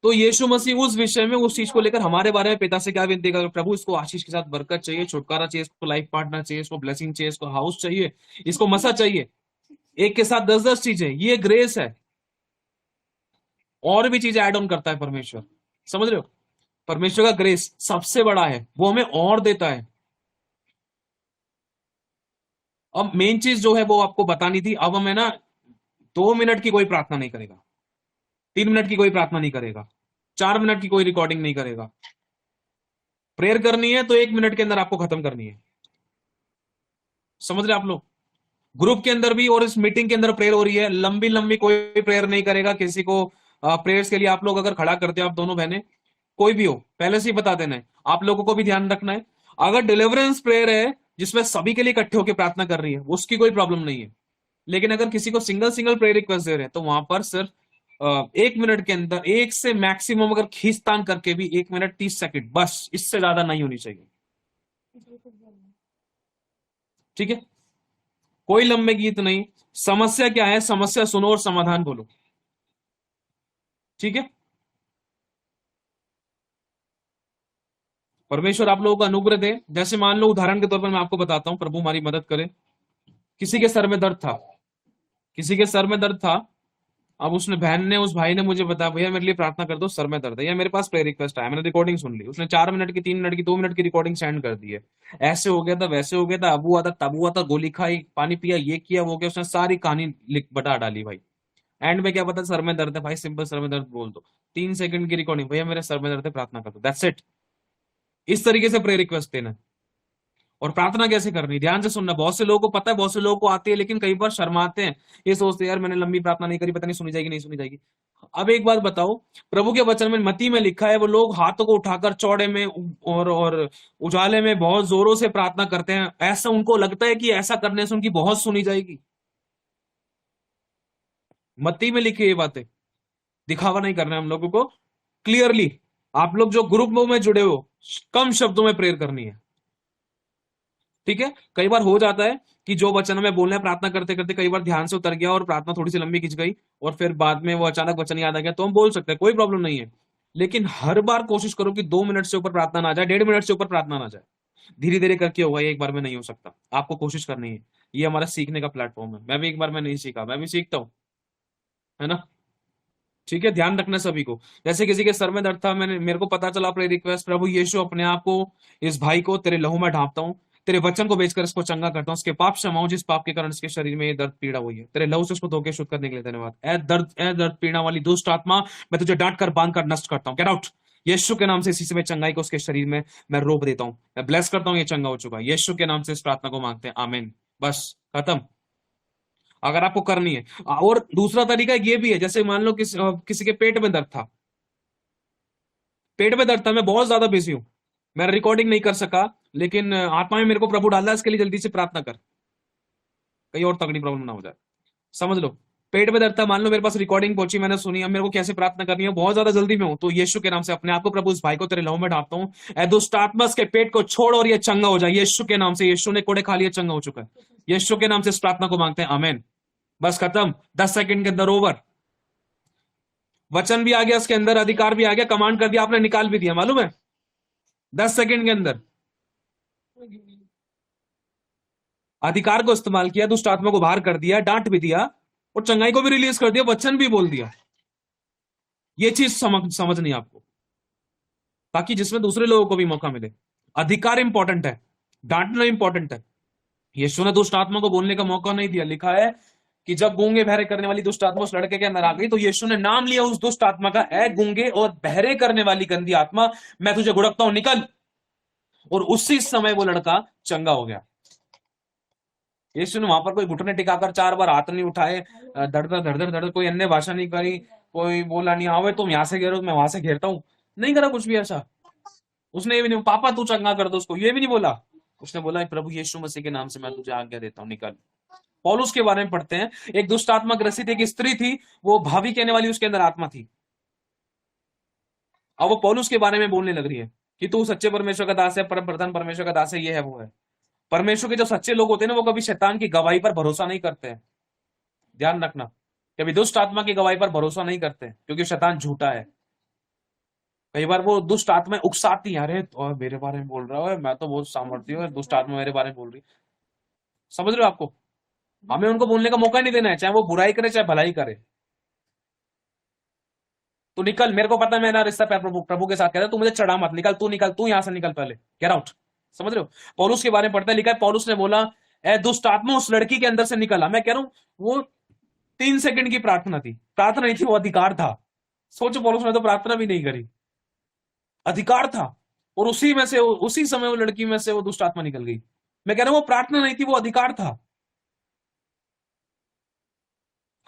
तो यीशु मसीह उस विषय में, उस चीज को लेकर हमारे बारे में पिता से क्या विनती करेगा? प्रभु इसको आशीष के साथ बरकत चाहिए, छुटकारा चाहिए, इसको लाइफ पार्टनर चाहिए, इसको ब्लेसिंग चाहिए, इसको हाउस चाहिए, इसको मसा चाहिए। एक के साथ 10-10 चीजें, ये ग्रेस है। और भी चीजें ऐड ऑन करता है परमेश्वर, समझ रहे हो? परमेश्वर का ग्रेस सबसे बड़ा है, वो हमें और देता है। अब मेन चीज जो है वो आपको बतानी थी। अब हमें ना 2 मिनट की कोई प्रार्थना नहीं करेगा, 3 मिनट की कोई प्रार्थना नहीं करेगा, 4 मिनट की कोई रिकॉर्डिंग नहीं करेगा। प्रेयर करनी है तो 1 मिनट के अंदर आपको खत्म करनी है। समझ रहे आप लोग? ग्रुप के अंदर भी और इस मीटिंग के अंदर प्रेयर हो रही है, लंबी लंबी कोई प्रेयर नहीं करेगा, किसी को प्रेयर्स के लिए आप लोग अगर खड़ा करते हो, आप दोनों बहनें कोई भी हो, पहले से ही बता देना है, आप लोगों को भी ध्यान रखना है। अगर डिलीवरेंस प्रेयर है जिसमें सभी के लिए इकट्ठे होकर प्रार्थना कर रही है, उसकी कोई प्रॉब्लम नहीं है। लेकिन अगर किसी को सिंगल सिंगल प्रेयर रिक्वेस्ट दे रहे हैं, तो वहां पर सिर्फ 1 मिनट के अंदर, एक से मैक्सिमम अगर खींचतान करके भी 1 मिनट 30 सेकंड, बस इससे ज्यादा नहीं होनी चाहिए। ठीक है, कोई लंबे गीत नहीं। समस्या क्या है, समस्या सुनो और समाधान बोलो। ठीक है, परमेश्वर आप लोगों को अनुग्रह दे। जैसे मान लो उदाहरण के तौर पर मैं आपको बताता हूं, प्रभु हमारी मदद करे। किसी के सर में दर्द था, किसी के सर में दर्द था। अब उसने बहन ने, उस भाई ने मुझे बताया, भैया मेरे लिए प्रार्थना कर दो, सर में दर्द है। या मेरे पास प्रेयर रिक्वेस्ट आया, मैंने रिकॉर्डिंग सुन ली। उसने 4 मिनट की, 3 मिनट की, 2 मिनट की रिकॉर्डिंग सेंड कर दी है। ऐसे हो गया था, वैसे हो गया था, अब हुआ था, तब हुआ था, गोली खाई, पानी पिया, ये किया, वो किया। उसने सारी कहानी लिख बता डाली भाई। एंड में क्या पता, सर में दर्द है भाई, सिंपल सर में दर्द बोल दो। 3 सेकंड की रिकॉर्डिंग, भैया मेरे सर में दर्द है, प्रार्थना कर दो, दैट्स इट। इस तरीके से प्रेयर रिक्वेस्ट देना है। और प्रार्थना कैसे करनी, ध्यान से सुनना। बहुत से लोगों को पता है, बहुत से लोगों को आती है, लेकिन कई बार शर्माते हैं। ये सोचते हैं यार मैंने लंबी प्रार्थना नहीं करी, पता नहीं सुनी जाएगी नहीं सुनी जाएगी। अब एक बात बताओ, प्रभु के वचन में मत्ती में लिखा है, वो लोग हाथों को उठाकर चौड़े में और उजाले में बहुत जोरों से प्रार्थना करते हैं। ऐसा उनको लगता है कि ऐसा करने से उनकी बहुत सुनी जाएगी। मत्ती में लिखी ये बातें, दिखावा नहीं करना है हम लोगों को। क्लियरली आप लोग जो ग्रुप में जुड़े हो, कम शब्दों में प्रेयर करनी है। ठीक है, कई बार हो जाता है कि जो वचन में बोलना है, प्रार्थना करते करते कई बार ध्यान से उतर गया और प्रार्थना थोड़ी सी लंबी खिंच गई, और फिर बाद में वो अचानक वचन याद आ गया, तो हम बोल सकते हैं, कोई प्रॉब्लम नहीं है। लेकिन हर बार कोशिश करो कि 2 मिनट से ऊपर प्रार्थना ना जाए, 1.5 मिनट से ऊपर प्रार्थना ना जाए। धीरे धीरे करके होगा, ये एक बार में नहीं हो सकता। आपको कोशिश करनी है। ये हमारा सीखने का प्लेटफॉर्म है। मैं भी एक बार में नहीं सीखा, मैं भी सीखता हूँ, है ना। ठीक है, ध्यान रखना सभी को। जैसे किसी के सर में दर्द था, मेरे को पता चला, प्रे रिक्वेस्ट, प्रभु यीशु अपने आप को, इस भाई को तेरे लहू में ढांपता हूँ, तेरे वचन को बेचकर इसको चंगा करता हूँ, उसके पाप क्षमाओं जिस पाप के कारण इसके शरीर में ये दर्द पीड़ा हुई है, तेरे लहू से उसको धोके शुद्ध करने के लिए धन्यवाद। ए दर्द पीड़ा वाली दुष्ट आत्मा, मैं तुझे डांट कर बांध कर नष्ट करता हूँ, गेट आउट। यीशु के नाम से इसी समय चंगाई को उसके शरीर में मैं रोक देता हूँ, मैं ब्लेस करता हूँ, ये चंगा हो चुका है। यीशु के नाम से इस प्रार्थना को मांगते हैं, आमीन। बस खत्म, अगर आपको करनी है। और दूसरा तरीका ये भी है, जैसे मान लो किसी के पेट में दर्द था, पेट में दर्द था, मैं बहुत ज्यादा बिजी हूं, मैं रिकॉर्डिंग नहीं कर सका, लेकिन आत्मा में मेरे को प्रभु डाला, इसके लिए जल्दी से प्रार्थना कर, कहीं और तगड़ी प्रॉब्लम ना हो जाए। समझ लो, पेट में दर्द था, मान लो मेरे पास रिकॉर्डिंग पहुंची, मैंने सुनी, अब मेरे को कैसे प्रार्थना करनी है, बहुत ज्यादा जल्दी में हूं, तो यीशु के नाम से अपने आप को, प्रभु इस भाई को तेरे लहू में ढांपता हूँ, ए दुष्ट आत्मा के पेट को छोड़ और ये चंगा हो जाए, यीशु के नाम से। यीशु ने कोड़े खा लिए, चंगा हो चुका है। यीशु के नाम से इस प्रार्थना को मांगते हैं, आमीन। बस खत्म, 10 सेकंड के अंदर ओवर। वचन भी आ गया, उसके अंदर अधिकार भी आ गया, कमांड कर दिया आपने, निकाल भी दिया, मालूम है, 10 सेकंड के अंदर अधिकार को इस्तेमाल किया, दुष्ट आत्मा को बाहर कर दिया, डांट भी दिया, और चंगाई को भी रिलीज कर दिया, वचन भी बोल दिया। ये चीज समझनी आपको, ताकि जिसमें दूसरे लोगों को भी मौका मिले। अधिकार इंपॉर्टेंट है, डांटना इंपॉर्टेंट है। यीशु ने दुष्ट आत्मा को बोलने का मौका नहीं दिया। लिखा है कि जब गूंगे बहरे करने वाली दुष्ट आत्मा उस लड़के के अंदर आ गई, तो यीशु ने नाम लिया उस दुष्ट आत्मा का, ए गूंगे और बहरे करने वाली गंदी आत्मा, मैं तुझे गुड़कता हूं, निकल। और उसी समय वो लड़का चंगा हो गया। यीशु ने वहां पर कोई घुटने टिकाकर 4 बार हाथ नहीं उठाए, धड़ कोई अन्य भाषा नहीं करी, कोई बोला नहीं, हाँ तुम यहां से घेरो मैं वहां से घेरता हूं, नहीं करा कुछ भी ऐसा। उसने ये भी नहीं, पापा तू चंगा कर दो उसको, ये भी नहीं बोला। उसने बोला प्रभु यीशु मसीह के नाम से मैं तुझे आज्ञा देता हूं, निकल। पौलुस के बारे में पढ़ते हैं, एक दुष्ट आत्मा ग्रसित एक स्त्री थी, वो भावी कहने वाली उसके अंदर आत्मा थी। अब वो पौलुस के बारे में बोलने लग रही है कि तू सच्चे परमेश्वर का दास है, परम प्रधान परमेश्वर का दास है, ये है वो है। परमेश्वर के जो सच्चे लोग होते हैं ना, वो कभी शैतान की गवाही पर भरोसा नहीं करते हैं। ध्यान रखना, कभी दुष्ट आत्मा की गवाही पर भरोसा नहीं करते, क्योंकि शैतान झूठा है। कई बार वो दुष्ट आत्मा उकसाती है, अरे तो मेरे बारे में बोल रहा है, मैं तो बहुत सामर्थ्य हूँ, दुष्ट आत्मा मेरे बारे में बोल रही। समझ रहे हो आपको, हमें उनको बोलने का मौका नहीं देना है, चाहे वो बुराई करे चाहे भलाई करे। तू निकल, मेरे को पता है मेरा रिश्ता प्रभु के साथ, कहता है तू मुझे चढ़ा मत, निकल, तू निकल, तू यहां से निकल, पहले गेट आउट। समझ रहे हो, पौलुस के बारे में पढ़ता है, लिखा है पौलुस ने बोला, ए दुष्ट आत्मा उस लड़की के अंदर से निकला। मैं कह रहा हूं वो 3 सेकंड की प्रार्थना थी, प्रार्थना नहीं थी, वो अधिकार था। सोचो, पौलुस ने तो प्रार्थना भी नहीं करी, अधिकार था, और उसी समय वो लड़की में से वो दुष्ट आत्मा निकल गई। मैं कह रहा हूं वो प्रार्थना नहीं थी, वो अधिकार था।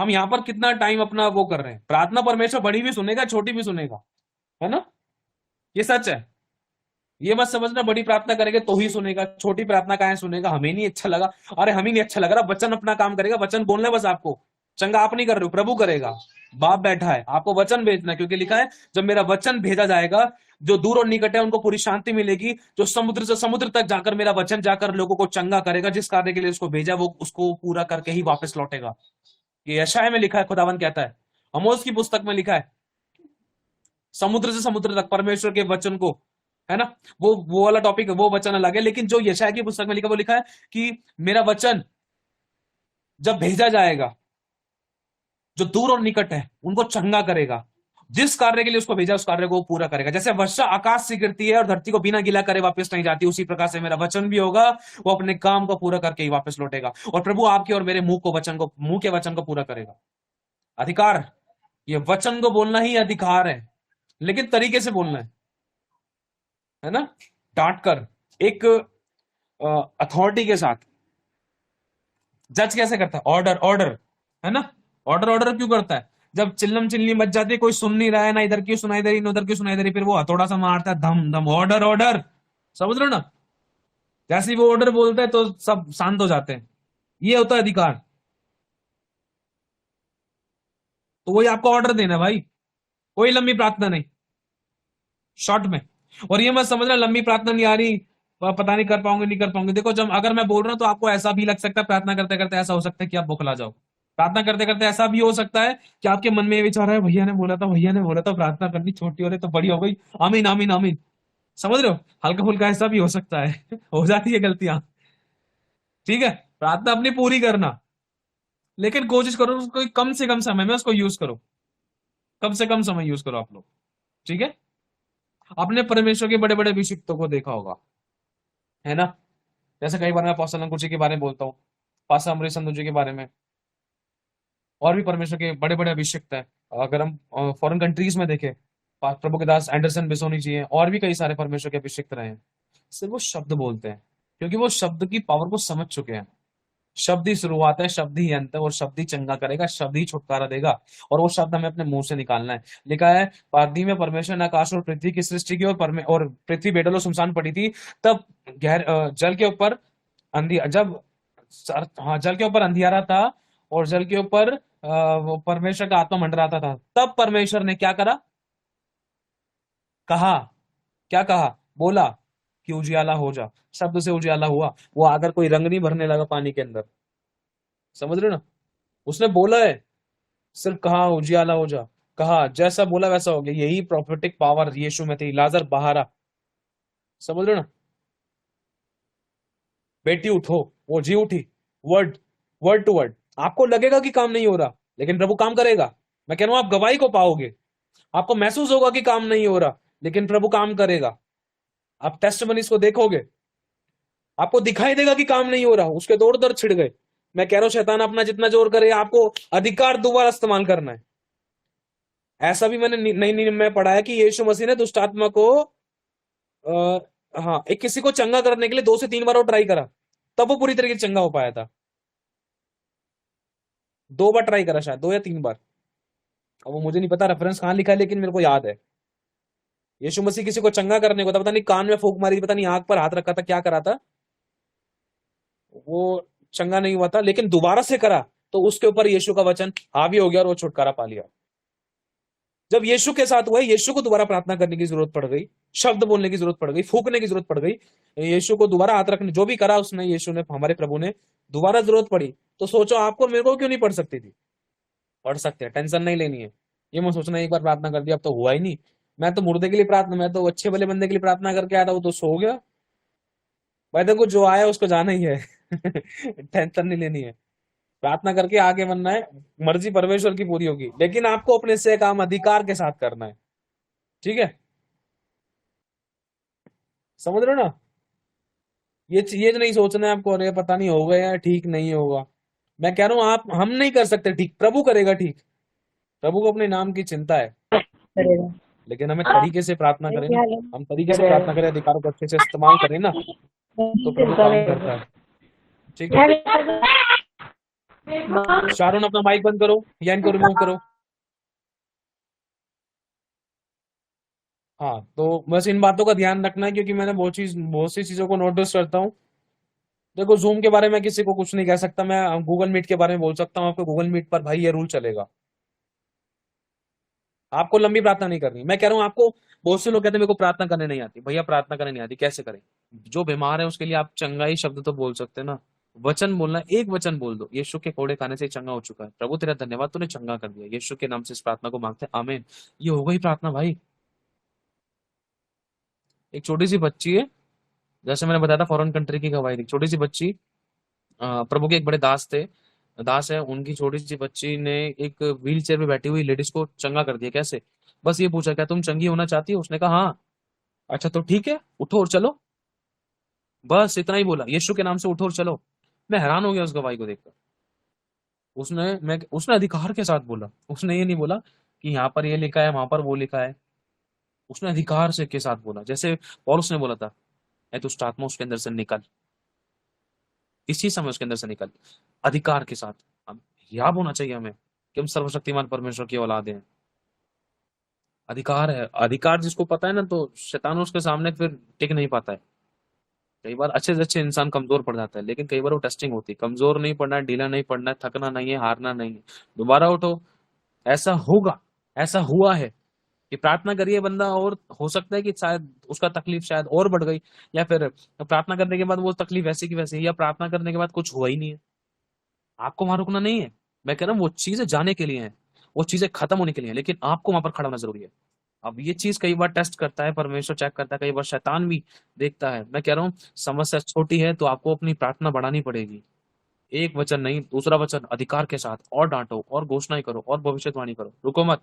हम यहाँ पर कितना टाइम अपना वो कर रहे हैं। प्रार्थना परमेश्वर बड़ी भी सुनेगा, छोटी भी सुनेगा, है ना, ये सच है। ये मत समझना बड़ी प्रार्थना करेंगे तो ही सुनेगा, छोटी प्रार्थना काहे सुनेगा, हमें नहीं अच्छा लगा, अरे हमें नहीं अच्छा लग रहा, वचन अपना काम करेगा, वचन बोलना है बस आपको, चंगा आप नहीं कर रहे हो, प्रभु करेगा, बाप बैठा है, आपको वचन भेजना है, क्योंकि लिखा है जब मेरा वचन भेजा जाएगा, जो दूर और निकट है उनको पूरी शांति मिलेगी, जो समुद्र से समुद्र तक जाकर मेरा वचन जाकर लोगों को चंगा करेगा, जिस कार्य के लिए उसको भेजा वो उसको पूरा करके ही वापस लौटेगा। ये यशायाह में लिखा है, खुदावन कहता है, आमोस की पुस्तक में लिखा है, समुद्र से समुद्र तक परमेश्वर के वचन को, है ना, वो वाला टॉपिक, वो वचन अलग है, लेकिन जो यशायाह की पुस्तक में लिखा वो लिखा है कि मेरा वचन जब भेजा जाएगा, जो दूर और निकट है उनको चंगा करेगा, जिस कार्य के लिए उसको भेजा उस कार्य को पूरा करेगा। जैसे वर्षा आकाश से गिरती है और धरती को बिना गिला करे वापस नहीं जाती, उसी प्रकार से मेरा वचन भी होगा, वो अपने काम को पूरा करके ही वापस लौटेगा, और प्रभु आपके और मेरे मुंह के वचन को पूरा करेगा। अधिकार, ये वचन को बोलना ही अधिकार है, लेकिन तरीके से बोलना है ना, डांट कर, एक अथॉरिटी के साथ। जज कैसे करता है, ऑर्डर ऑर्डर, है ना, ऑर्डर ऑर्डर क्यों करता है, जब चिल्लम चिल्ली मच जाती है, कोई सुन नहीं रहा है, ना इधर की सुनाई दे रही, ना उधर की सुनाई दे रही, फिर वो हथौड़ा सा मारता है, धम धम, ऑर्डर ऑर्डर, समझ रहे हो ना, जैसे ही वो ऑर्डर बोलता है तो सब शांत हो जाते हैं, ये होता है अधिकार। तो वही आपको ऑर्डर देना है भाई, कोई लंबी प्रार्थना नहीं, शॉर्ट में। और ये मत समझना लंबी प्रार्थना नहीं आ रही, पता नहीं कर पाऊंगे नहीं कर पाऊंगे। देखो जब अगर मैं बोल रहा हूं तो आपको ऐसा भी लग सकता है, प्रार्थना करते करते ऐसा हो सकता है कि आप बौखला जाओ, प्रार्थना करते करते ऐसा भी हो सकता है कि आपके मन में ये विचार है, भैया ने बोला था, भैया ने बोला था प्रार्थना करनी छोटी हो रही तो बड़ी हो गई, आमीन आमीन आमीन, समझ रहे हो, हल्का फुल्का ऐसा भी हो सकता है हो जाती है गलतियां, ठीक है, प्रार्थना अपनी पूरी करना, लेकिन कोशिश करो उसको कम से कम समय में उसको यूज करो, कम से कम समय यूज करो आप लोग, ठीक है। अपने परमेश्वर के बड़े बड़े अभिषिक्तों को देखा होगा, है ना, जैसे कई बार मैं अपोस्तल अंकुर जी के बारे में बोलता हूँ, पासा अमरीश संधू जी के बारे में, और भी परमेश्वर के बड़े बड़े अभिषिक्त है। अगर हम फॉरेन कंट्रीज में देखें, प्रभु के दास एंडरसन बिसोनी जी हैं, और भी कई सारे परमेश्वर के अभिषिक्त रहे हैं, सिर्फ वो शब्द बोलते हैं, क्योंकि वो शब्द की पावर को समझ चुके हैं। शब्द ही शुरुआत है, शब्द ही अंत है, और शब्द ही चंगा करेगा, शब्द ही छुटकारा देगा, और वो शब्द हमें अपने मुंह से निकालना है। लिखा है आदि में परमेश्वर ने आकाश और पृथ्वी की सृष्टि की, और पृथ्वी बेडलो सुनसान पड़ी थी, तब जल के ऊपर हाँ, जल के ऊपर अंधियारा था, और जल के ऊपर वो परमेश्वर का आत्मा मंडराता था, तब परमेश्वर ने क्या करा, कहा, क्या कहा, बोला कि उजियाला हो जा, शब्द से उजियाला हुआ। वो अगर कोई रंग नहीं भरने लगा पानी के अंदर, समझ रहे हो ना, उसने बोला है, सिर्फ कहा उजियाला हो जा, कहा, जैसा बोला वैसा हो गया। यही प्रोफेटिक पावर यीशु में थी। लाजर बाहर आ, समझ रहे हो ना, बेटी उठो, वो जी उठी, वर्ड वर्ड टू वर्ड। आपको लगेगा कि काम नहीं हो रहा, लेकिन प्रभु काम करेगा। मैं कह रहा हूं आप गवाही को पाओगे, आपको महसूस होगा कि काम नहीं हो रहा, लेकिन प्रभु काम करेगा। आप टेस्टिमनीज को देखोगे, आपको दिखाई देगा कि काम नहीं हो रहा, उसके दौड़ दर छिड़ गए। मैं कह रहा हूं शैतान अपना जितना जोर करे, आपको अधिकार दोबारा इस्तेमाल करना है। ऐसा भी मैंने नई नियम में पढ़ा है कि यीशु मसीह ने दुष्ट आत्मा को हाँ, एक किसी को चंगा करने के लिए 2 से 3 बार वो ट्राई करा, तब वो पूरी तरीके से चंगा हो पाया था। 2 बार ट्राई करा, शायद 2 या 3 बार, अब वो मुझे नहीं पता रेफरेंस कहाँ लिखा है, लेकिन मेरे को याद है। यीशु मसीह किसी को चंगा करने को था, पता नहीं कान में फूंक मारी, पता नहीं आंख पर हाथ रखा था, क्या करा था, वो चंगा नहीं हुआ था, लेकिन दोबारा से करा तो उसके ऊपर यीशु का वचन हावी हो गया और वो छुटकारा पा लिया। जब यीशु के साथ हुआ, यीशु को दोबारा प्रार्थना करने की जरूरत पड़ गई, शब्द बोलने की जरूरत पड़ गई, फूकने की जरूरत पड़ गई, यीशु को दोबारा हाथ रखने, जो भी करा उसने, यीशु ने, हमारे प्रभु ने, दोबारा जरूरत पड़ी। तो सोचो आपको मेरे को क्यों नहीं पढ़ सकती थी, पढ़ सकते हैं, टेंशन नहीं लेनी है। ये मैं सोचना एक बार प्रार्थना कर दिया अब तो हुआ ही नहीं, मैं तो मुर्दे के लिए प्रार्थना, मैं तो अच्छे भले बंदे के लिए प्रार्थना करके आया था, वो तो सो गया भाई। देखो जो आया उसको जाना ही है टेंशन नहीं लेनी है, प्रार्थना करके आगे बनना है, मर्जी परमेश्वर की पूरी होगी, लेकिन आपको अपने से काम अधिकार के साथ करना है, ठीक है, समझ रहे हो ना। ये नहीं सोचना है आपको, अरे पता नहीं होगा या ठीक नहीं होगा। मैं कह रहा हूं आप, हम नहीं कर सकते ठीक, प्रभु करेगा ठीक, प्रभु को अपने नाम की चिंता है, करेगा। लेकिन हमें तरीके से प्रार्थना करें ना, हम तरीके से प्रार्थना करें, अधिकारों को अच्छे से इस्तेमाल करें ना, तो प्रभु काम करता है, ठीक है। शारून अपना माइक बंद करो या इनको रिमूव करो। हाँ, तो बस इन बातों का ध्यान रखना है, क्योंकि मैंने बहुत सी चीजों को नोटिस करता हूँ। देखो, जूम के बारे में किसी को कुछ नहीं कह सकता मैं, गूगल मीट के बारे में बोल सकता हूँ आपको। गूगल मीट पर भाई ये रूल चलेगा, आपको लंबी प्रार्थना नहीं करनी। मैं कह रहा हूँ आपको, बहुत से लोग कहते हैं मेरे को प्रार्थना करने नहीं आती। भैया प्रार्थना करने नहीं आती, कैसे करें? जो बीमार है उसके लिए आप चंगाई शब्द तो बोल सकते हैं ना। वचन बोलना, एक वचन बोल दो, यीशु के कोड़े खाने से चंगा हो चुका है, प्रभु तेरा धन्यवाद तूने चंगा कर दिया, यीशु के नाम से इस प्रार्थना को मांगते हैं, आमीन। ये हो गई प्रार्थना भाई। एक छोटी सी बच्ची है, जैसे मैंने बताया था फॉरेन कंट्री की गवाही थी, छोटी सी बच्ची, प्रभु के एक बड़े दास थे, दास है, उनकी छोटी सी बच्ची ने एक व्हील चेयर पे बैठी हुई लेडीज को चंगा कर दिया। कैसे? बस ये पूछा, क्या तुम चंगी होना चाहती हो? उसने कहा हाँ। अच्छा तो ठीक है, उठो और चलो। बस इतना ही बोला, यीशु के नाम से उठो और चलो। मैं हैरान हो गया उस गवाही को देखकर। उसने अधिकार के साथ बोला। उसने ये नहीं बोला कि यहाँ पर ये लिखा है वहां पर वो लिखा है। उसने अधिकार से के साथ बोला, जैसे पौलुस ने बोला था, ऐ दुष्ट आत्मा उसके अंदर से निकल, इसी समय उसके अंदर से निकल, अधिकार के साथ। अब याद होना चाहिए हमें कि हम सर्वशक्तिमान परमेश्वर की औलाद हैं। अधिकार है, अधिकार जिसको पता है ना, तो शैतान उसके सामने फिर टिक नहीं पाता है। कई बार अच्छे से अच्छे इंसान कमजोर पड़ जाता है, लेकिन कई बार वो टेस्टिंग होती है। कमजोर नहीं पड़ना है, ढीला नहीं पड़ना है, थकना नहीं है, हारना नहीं है, दोबारा उठो। ऐसा होगा, ऐसा हुआ है कि प्रार्थना करिए बंदा, और हो सकता है कि शायद उसका तकलीफ शायद और बढ़ गई, या फिर प्रार्थना करने के बाद वो तकलीफ वैसी की वैसी, या प्रार्थना करने के बाद कुछ हुआ ही नहीं है। आपको वहां रुकना नहीं है। मैं कह रहा हूँ वो चीजें जाने के लिए हैं, वो चीजें खत्म होने के लिए हैं, लेकिन आपको वहां पर खड़ा होना जरूरी है। अब ये चीज कई बार टेस्ट करता है परमेश्वर, चेक करता है, कई बार शैतान भी देखता है। मैं कह रहा हूँ समस्या छोटी है तो आपको अपनी प्रार्थना बढ़ानी पड़ेगी। एक वचन नहीं, दूसरा वचन अधिकार के साथ, और डांटो और घोषणाएं करो और भविष्यवाणी करो, रुको मत।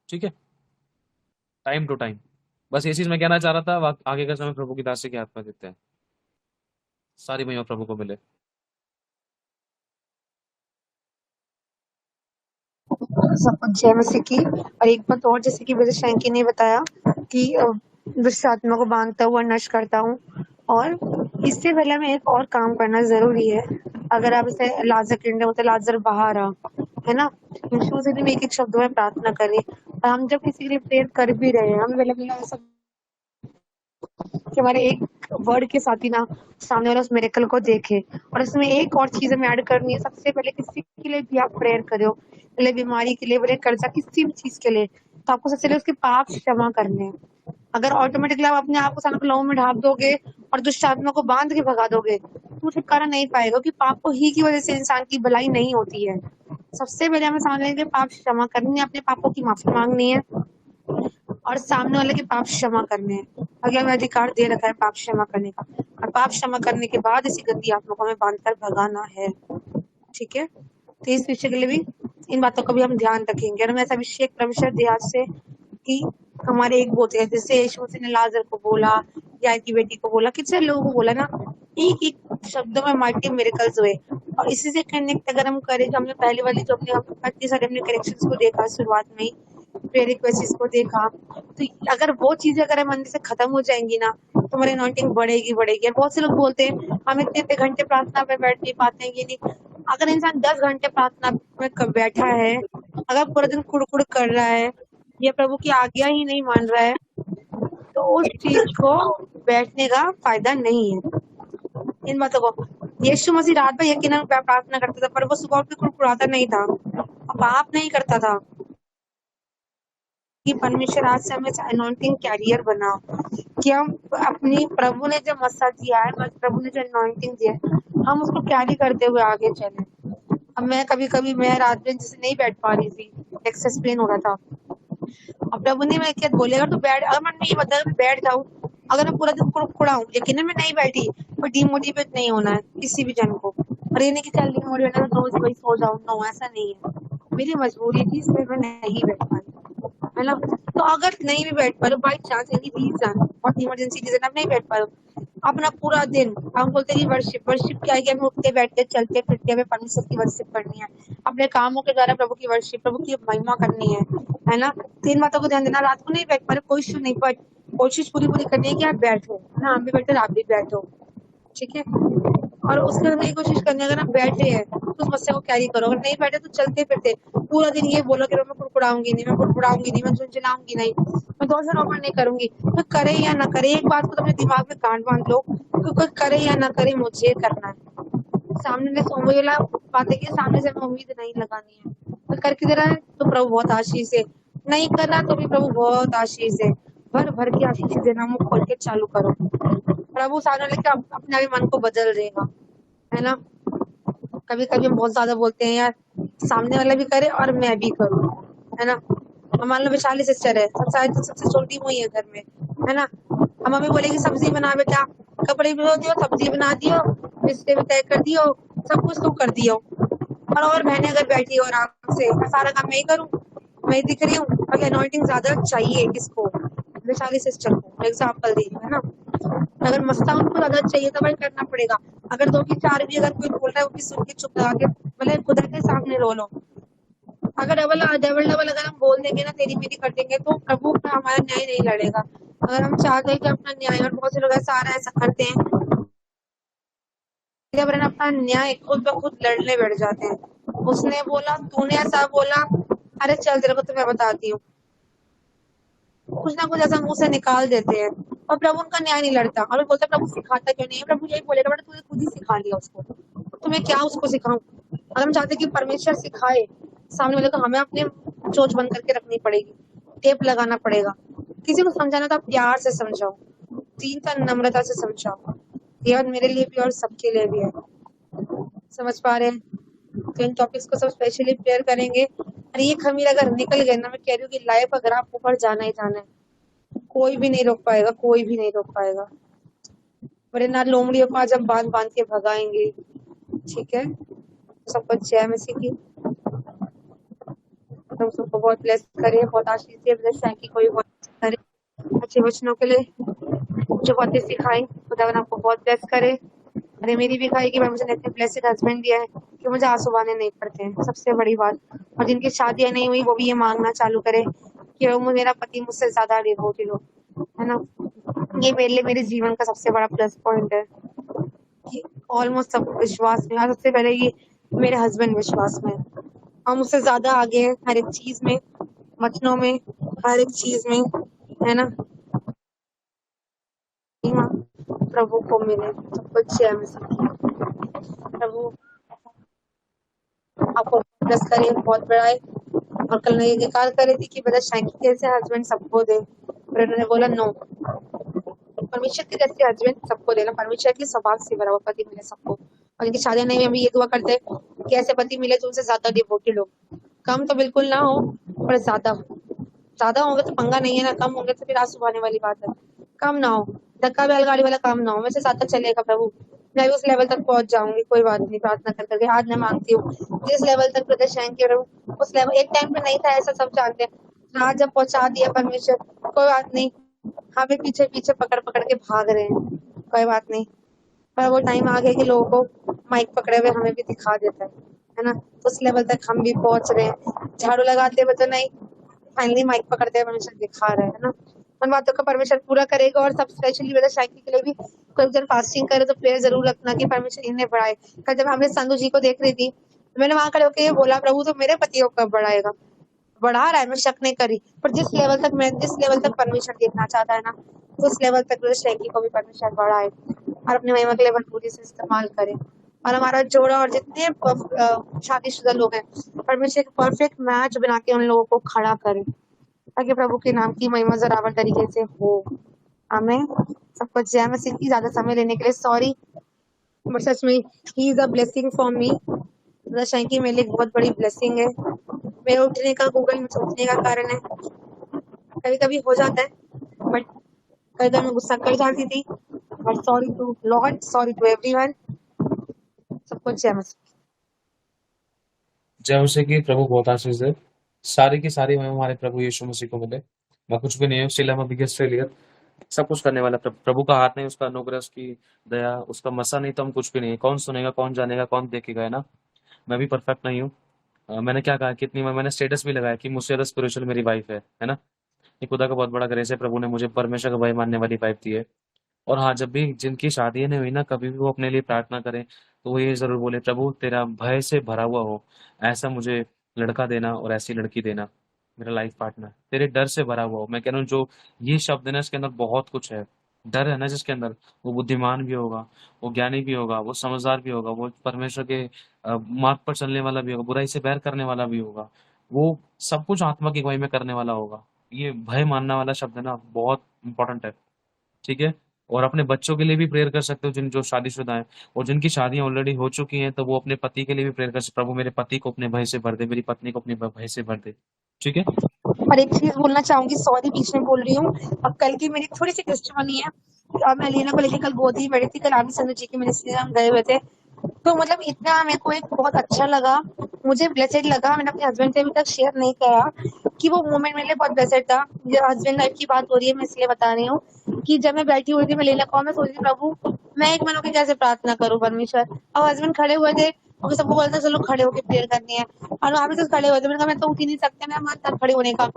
ठीक है, टाइम टू टाइम। बस ये चीज मैं कहना चाह रहा था। आगे का समय प्रभु की दासी के हाथ में देते हैं। सारी महिमा प्रभु को मिले। सब कुछ जय मसीह की। और एक बात और, जैसे कि ब्रदर शैंकी ने बताया कि दुष्ट आत्मा को बांधता हुआ नष्ट करता हूँ, और इससे पहले हमें एक और काम करना जरूरी है। अगर आप इसे लाजर किंडम होता, लाजर बाहर आ, है ना, यीशु से भी एक एक शब्दों में प्रार्थना करें। और हम जब किसी के लिए प्रेयर कर भी रहे हैं, हमें पहले ऐसा कि हमारे एक वर्ड के साथ ही ना सामने वाला उस मिरेकल को देखे। और इसमें एक और चीज हमें ऐड करनी है, सबसे पहले किसी के लिए भी आप प्रेयर करो, भले बीमारी के लिए, भले कर्जा, किसी भी चीज के लिए, तो आपको सबसे पहले उसके पाप क्षमा करने हैं। अगर ऑटोमेटिकली आप अपने आप को सामने लहू में ढाप दोगे और दुष्ट आत्मा को बांध के भगा दोगे, तो छुटकारा नहीं पाएगा, क्योंकि पाप को ही की वजह से इंसान की भलाई नहीं होती है। सबसे पहले हमें सामने के पाप क्षमा करनी है, अपने पापों की माफी मांगनी है, और सामने वाले के पाप क्षमा करने हैं। अगर हमें अधिकार दे रखा है पाप क्षमा करने का, और पाप क्षमा करने के बाद इसी गंदी आत्मा को हमें बांधकर भगाना है। ठीक है, तो इस विषय के लिए भी, इन बातों का भी हम ध्यान रखेंगे। और हमें ऐसा अभिषेक परमेश्वर ध्यान से कि हमारे एक बोलते हैं, जैसे यीशु मसीह ने लाजर को बोला, या की बेटी को बोला, कितने लोगों को बोला ना, एक एक शब्दों में माइटी मिरेकल्स हुए। और इसी से कनेक्ट अगर हम करें, जो हमने पहले वाली जो अपने इतने सारे हमने करेक्शंस को देखा शुरुआत में ही, प्रेयर रिक्वेस्ट को देखा, तो अगर वो चीजें अगर हम अंदर से खत्म हो जाएंगी ना, तो हमारी अनॉइंटिंग बढ़ेगी बढ़ेगी। और बहुत से लोग बोलते हैं हम इतने इतने घंटे प्रार्थना में बैठ नहीं पाते हैं, ये नहीं। अगर इंसान 10 घंटे प्रार्थना में बैठा है, अगर पूरा दिन कुड़ कर रहा है, या प्रभु की आज्ञा ही नहीं मान रहा है, तो उस चीज को बैठने का फायदा नहीं है। इन बातों को, यीशु मसीह रात में यकीनन प्रार्थना करता था, पर वो सुबह उठ के कुड़कुड़ाता नहीं था, पाप नहीं करता था। कि परमेश्वर आज से हमें अनॉइंटिंग कैरियर बना, कि हम अपनी प्रभु ने जो मसा दिया है, प्रभु ने जो अनॉइंटिंग दिया है, हम उसको कैरी करते हुए आगे चले। अब मैं कभी मैं रात में जैसे नहीं बैठ पा रही थी, एक्सेस पेन हो रहा था, अब प्रभु ने मैं क्या बोले, अगर तू बैठ, अगर मैं नहीं बता बैठ जाऊं, अगर मैं पूरा दिन कुड़कुड़ाऊं, यकीनन मैं नहीं बैठी, पर डिमोटिवेट नहीं होना है किसी भी जन को। और ये नहीं कि चल डिमोटिवेट है तो रोज वही सो जाऊं, नो, ऐसा नहीं है। मेरी मजबूरी थी, इसलिए मैं नहीं बैठ पाई, है ना। तो अगर नहीं भी बैठ पा रहे, बाई चांस एनी रीजन, बहुत इमरजेंसी रीजन आप नहीं बैठ पा रहे, अपना पूरा दिन, हम बोलते हैं वर्शिप क्या है कि हमें उठते बैठते चलते फिरते हमें परमेश्वर की वर्शिप करनी है, अपने कामों के द्वारा प्रभु की वर्शिप, प्रभु की महिमा करनी है ना। 3 बातों को ध्यान देना। रात को नहीं बैठ पा रहे, कोई इश्यू नहीं, पर कोशिश पूरी करनी है कि आप बैठो, है ना, हम भी बैठो, आप भी बैठो, ठीक है। और उसके अंदर मेरी कोशिश करनी है, अगर आप बैठे हैं तो उस मस्से को कैरी करो, अगर नहीं बैठे तो चलते फिरते पूरा दिन ये बोलो कि मैं कुड़कुड़ाऊंगी नहीं, मैं कुड़कुड़ाऊंगी नहीं, मैं झुंझुलाऊंगी नहीं, मैं दोस्त से ओपन नहीं करूंगी। तो करे या ना करे, एक बात को तो अपने दिमाग में गांठ बांध लो कि कोई करे या ना करे, मुझे करना है। सामने से मुझे बात है कि सामने से हमें उम्मीद नहीं लगानी है। तो करके दे रहा है तो प्रभु बहुत आशीष है, नहीं कर रहा तो भी प्रभु बहुत आशीष है। भर भर के आशीष देना, मुंह खोल के चालू करो, प्रभु सामने लेके अपने आप ही मन को बदल देगा, है ना। कभी कभी हम बहुत ज्यादा बोलते हैं यार, सामने वाला भी करे और मैं भी करूँ, है ना। अब मान लो वैशाली सिस्टर है, सबसे छोटी हुई है घर में, है ना। अब मम्मी बोलेगी सब्जी बना बेटा, कपड़े भी धो दियो, सब्जी बना दियो, बिस्तर भी तय कर दियो, सब कुछ तू कर दियो। और बहनें अगर बैठी हो आराम से, मैं सारा काम मैं ही करूँ, मैं ही दिख रही हूँ। अब अनॉइंटिंग ज्यादा चाहिए किसको, वैशाली सिस्टर को एग्जाम्पल दी है ना। अगर मस्ता उनको ज्यादा चाहिए तो भाई करना पड़ेगा। अगर दो की चार भी अगर कोई बोल रहा है वो भी सुन के चुप लगा के भले खुदा के सामने रो लो। अगर डबल डबल डबल अगर हम बोल देंगे ना, तेरी मेरी कर देंगे, तो प्रभु का हमारा न्याय नहीं लड़ेगा। अगर हम चाहते हैं कि अपना न्याय, और बहुत से लोग सारा ऐसा करते हैं, जब अपना न्याय खुद ब खुद लड़ने बैठ जाते हैं। उसने बोला, तूने ऐसा बोला, अरे चल तेरे को तो मैं बताती हूँ, कुछ ना कुछ ऐसा मुंह से निकाल देते हैं। और प्रभु उनका न्याय नहीं लड़ता, और बोलता प्रभु सिखाता क्यों नहीं है। प्रभु यही बोलेगा बेटा तूने खुद ही सिखा लिया उसको, तो मैं क्या उसको सिखाऊं। अगर हम चाहते कि परमेश्वर सिखाए सामने वाले को, हमें अपने चोंच बंद करके रखनी पड़ेगी, टेप लगाना पड़ेगा। किसी को समझाना तो आप प्यार से समझाओ, दीनता नम्रता से समझाओ। ये बात मेरे लिए भी और सबके लिए भी है, समझ पा रहे हैं। तो इन टॉपिक्स को सब स्पेशली प्रेयर करेंगे। और ये खमीर अगर निकल गए ना, मैं कह रही हूँ कि लाइफ अगर आप ऊपर जाना ही जाना है, कोई भी नहीं रोक पाएगा, कोई भी नहीं रोक पाएगा। वरना लोमड़ियों को आज हम बांध बांध के भगाएंगे, ठीक है। सबको जय मसीह की, तो सबको बहुत ब्लेस करे, बहुत आशीष दे, ब्लेस की कोई बहुत करे अच्छे वचनों के लिए, जो बातें सिखाई खुदावन आपको बहुत ब्लेस करे। अरे मेरी भी खाई कि मुझे इतने ब्लेस्ड हस्बैंड दिया है कि मुझे आंसू बहाने नहीं पड़ते हैं, सबसे बड़ी बात। और जिनकी शादियां नहीं हुई वो भी ये मांगना चालू करे कि वो मेरा पति मुझसे ज्यादा डिवोटेड हो, है ना। ये मेरे लिए मेरे जीवन का सबसे बड़ा प्लस पॉइंट है कि ऑलमोस्ट सब विश्वास में, सबसे पहले ये मेरे हस्बैंड विश्वास में, और मुझसे ज्यादा आगे है हर एक चीज में, वचनों में, हर एक चीज में, है ना। प्रभु को मिले सब कुछ जय मसीह की। प्रभु आपको ब्लेस करे, बहुत बड़ा है। और कल मैं ये निकाल कर रही थी कि ब्रदर शैंकी कैसे हस्बैंड सबको दे, पर उन्होंने बोला नो, परमेश्वर के जैसे हस्बैंड सबको देना, परमेश्वर के स्वभाव से बराबर पति मिले सबको। और इनकी शादियां नहीं, हम ये दुआ करते हैं कि ऐसे पति मिले जो उनसे ज्यादा डिवोटेड हो, कम तो बिल्कुल ना हो पर ज्यादा हो। ज्यादा होंगे तो पंगा नहीं है ना, कम होंगे तो फिर आंसू आने वाली बात है। कम ना हो, धक्का बैलगाड़ी वाला काम ना हो, वैसे ज्यादा चलेगा प्रभु। मैं भी उस लेवल तक पहुंच जाऊंगी, कोई बात नहीं, प्रार्थना कर करके आज मैं मांगती हूँ जिस लेवल तक ब्रदर शैंकी प्रभु, उस लेवल एक टाइम पे नहीं था, ऐसा सब जानते हैं। आज जब पहुंचा दिया परमेश्वर, कोई बात नहीं, हमें पीछे पीछे पकड़ पकड़ के भाग रहे हैं, कोई बात नहीं। पर वो टाइम आ गया कि लोगों को माइक पकड़े हुए हमें भी दिखा देता है ना। तो उस लेवल तक हम भी पहुंच रहे हैं। झाड़ू लगाते हुए तो नहीं, फाइनली माइक पकड़ते हुए परमेश्वर दिखा रहे हैं ना। उन बातों का परमेश्वर पूरा करेगा। और सब स्पेशली ब्रदर शाइकी के लिए भी कोई जब फास्टिंग करे तो प्रेयर जरूर रखना कि परमेश्वर इन्हें बढ़ाए। कल जब हमने संधु जी को देख रही थी, तो मैंने वहां खड़े होकर ये बोला, प्रभु तो मेरे पति को कब बढ़ाएगा, बढ़ा रहा है, मैं शक नहीं करी, पर जिस लेवल तक परमेश्वर देखना चाहता है ना, तो उस लेवल तक ब्रदर शाइकी को भी परमेश्वर बढ़ाए और अपने महिमा के लिए भरपूरी से इस्तेमाल करे। और हमारा जोड़ा और जितने शादीशुदा लोग हैं, परमेश्वर एक परफेक्ट मैच बना के उन लोगों को खड़ा करे, ताकि प्रभु के नाम की महिमा जरावर तरीके से हो। आमीन। सबको जय मसीह की। ज्यादा समय लेने के लिए सॉरी, बट सच में he is a blessing for मी। की मेरे लिए एक बहुत बड़ी ब्लेसिंग है। मेरे उठने का, गूगल में उठने का कारण है, कभी कभी हो जाता है, बट कभी कभी मैं गुस्सा कर जाती थी, but sorry to Lord, sorry to everyone. सबको जय मसीह। जय मसीह की। प्रभु बहुत आशीष दे। सारी की सारी महिमा हमारे प्रभु यीशु मसीह को मिले। मैं कुछ भी नहीं हूँ, still I am a biggest failure. सब कुछ करने वाला प्रभु का हाथ नहीं, उसका अनुग्रह, उसकी दया, उसका मसा नहीं तो हम कुछ भी नहीं है। कौन सुनेगा, कौन जानेगा, कौन देखेगा, है ना। मैं भी परफेक्ट नहीं हूँ। मैंने क्या कहा, कितनी मैंने स्टेटस भी लगाया कि मुझसे ज्यादा स्पिरिचुअल मेरी वाइफ है ना। ये खुदा का बहुत बड़ा ग्रेस है, प्रभु ने मुझे परमेश्वर का भाई मानने वाली वाइफ दी है। और हाँ, जब भी जिनकी शादी नहीं हुई ना, कभी भी वो अपने लिए प्रार्थना करें, तो वो ये ज़रूर बोले, प्रभु तेरा भय से भरा हुआ हो, ऐसा मुझे लड़का देना और ऐसी लड़की देना, मेरा लाइफ पार्टनर तेरे डर से भरा हुआ हो। मैं कह रहा हूँ जो ये शब्द है ना, इसके अंदर बहुत कुछ है। डर है ना जिसके अंदर, वो बुद्धिमान भी होगा, वो ज्ञानी भी होगा, वो समझदार भी होगा, वो परमेश्वर के मार्ग पर चलने वाला भी होगा, बुराई से बैर करने वाला भी होगा, वो सब कुछ आत्मा की अगुवाई में करने वाला होगा। ये भय मानने वाला शब्द है ना, बहुत इंपॉर्टेंट है। ठीक है? और अपने बच्चों के लिए भी प्रेयर कर सकते हो, जिन जो शादीशुदा हैं, और जिनकी शादियाँ ऑलरेडी हो चुकी हैं, तो वो अपने पति के लिए भी प्रेयर कर सकते, प्रभु मेरे पति को अपने भय से भर दे, मेरी पत्नी को अपने भय से भर दे। ठीक है? और एक चीज बोलना चाहूंगी, सॉरी बीच में बोल रही हूँ। अब कल की मेरी थोड़ी सी टेस्टिमनी है। अब मैं लीना को लेकर कल गोदी में बैठी थी, कल आमी संधू जी की मिनिस्ट्री में हम गए हुए थे। तो मतलब इतना मेरे को एक बहुत अच्छा लगा, मुझे ब्लेसेड लगा। मैंने अपने हस्बैंड से अभी तक शेयर नहीं करा कि वो मोमेंट मेरे लिए बहुत ब्लेसेड था। हस्बैंड वाइफ की बात हो रही है, मैं इसलिए बता रही हूँ कि जब मैं बैठी हुई थी, मैं लीला को मैं सोच रही थी, प्रभु मैं एक मन होकर कैसे प्रार्थना करूँ परमेश्वर। और हस्बैंड खड़े हुए थे, और सबको बोलता चलो खड़े होकर प्रेयर करनी है, और वहां पे सब खड़े हुए थे। मैंने कहा मैं तो उठ ही नहीं सकते, मैं मन था खड़े होने का।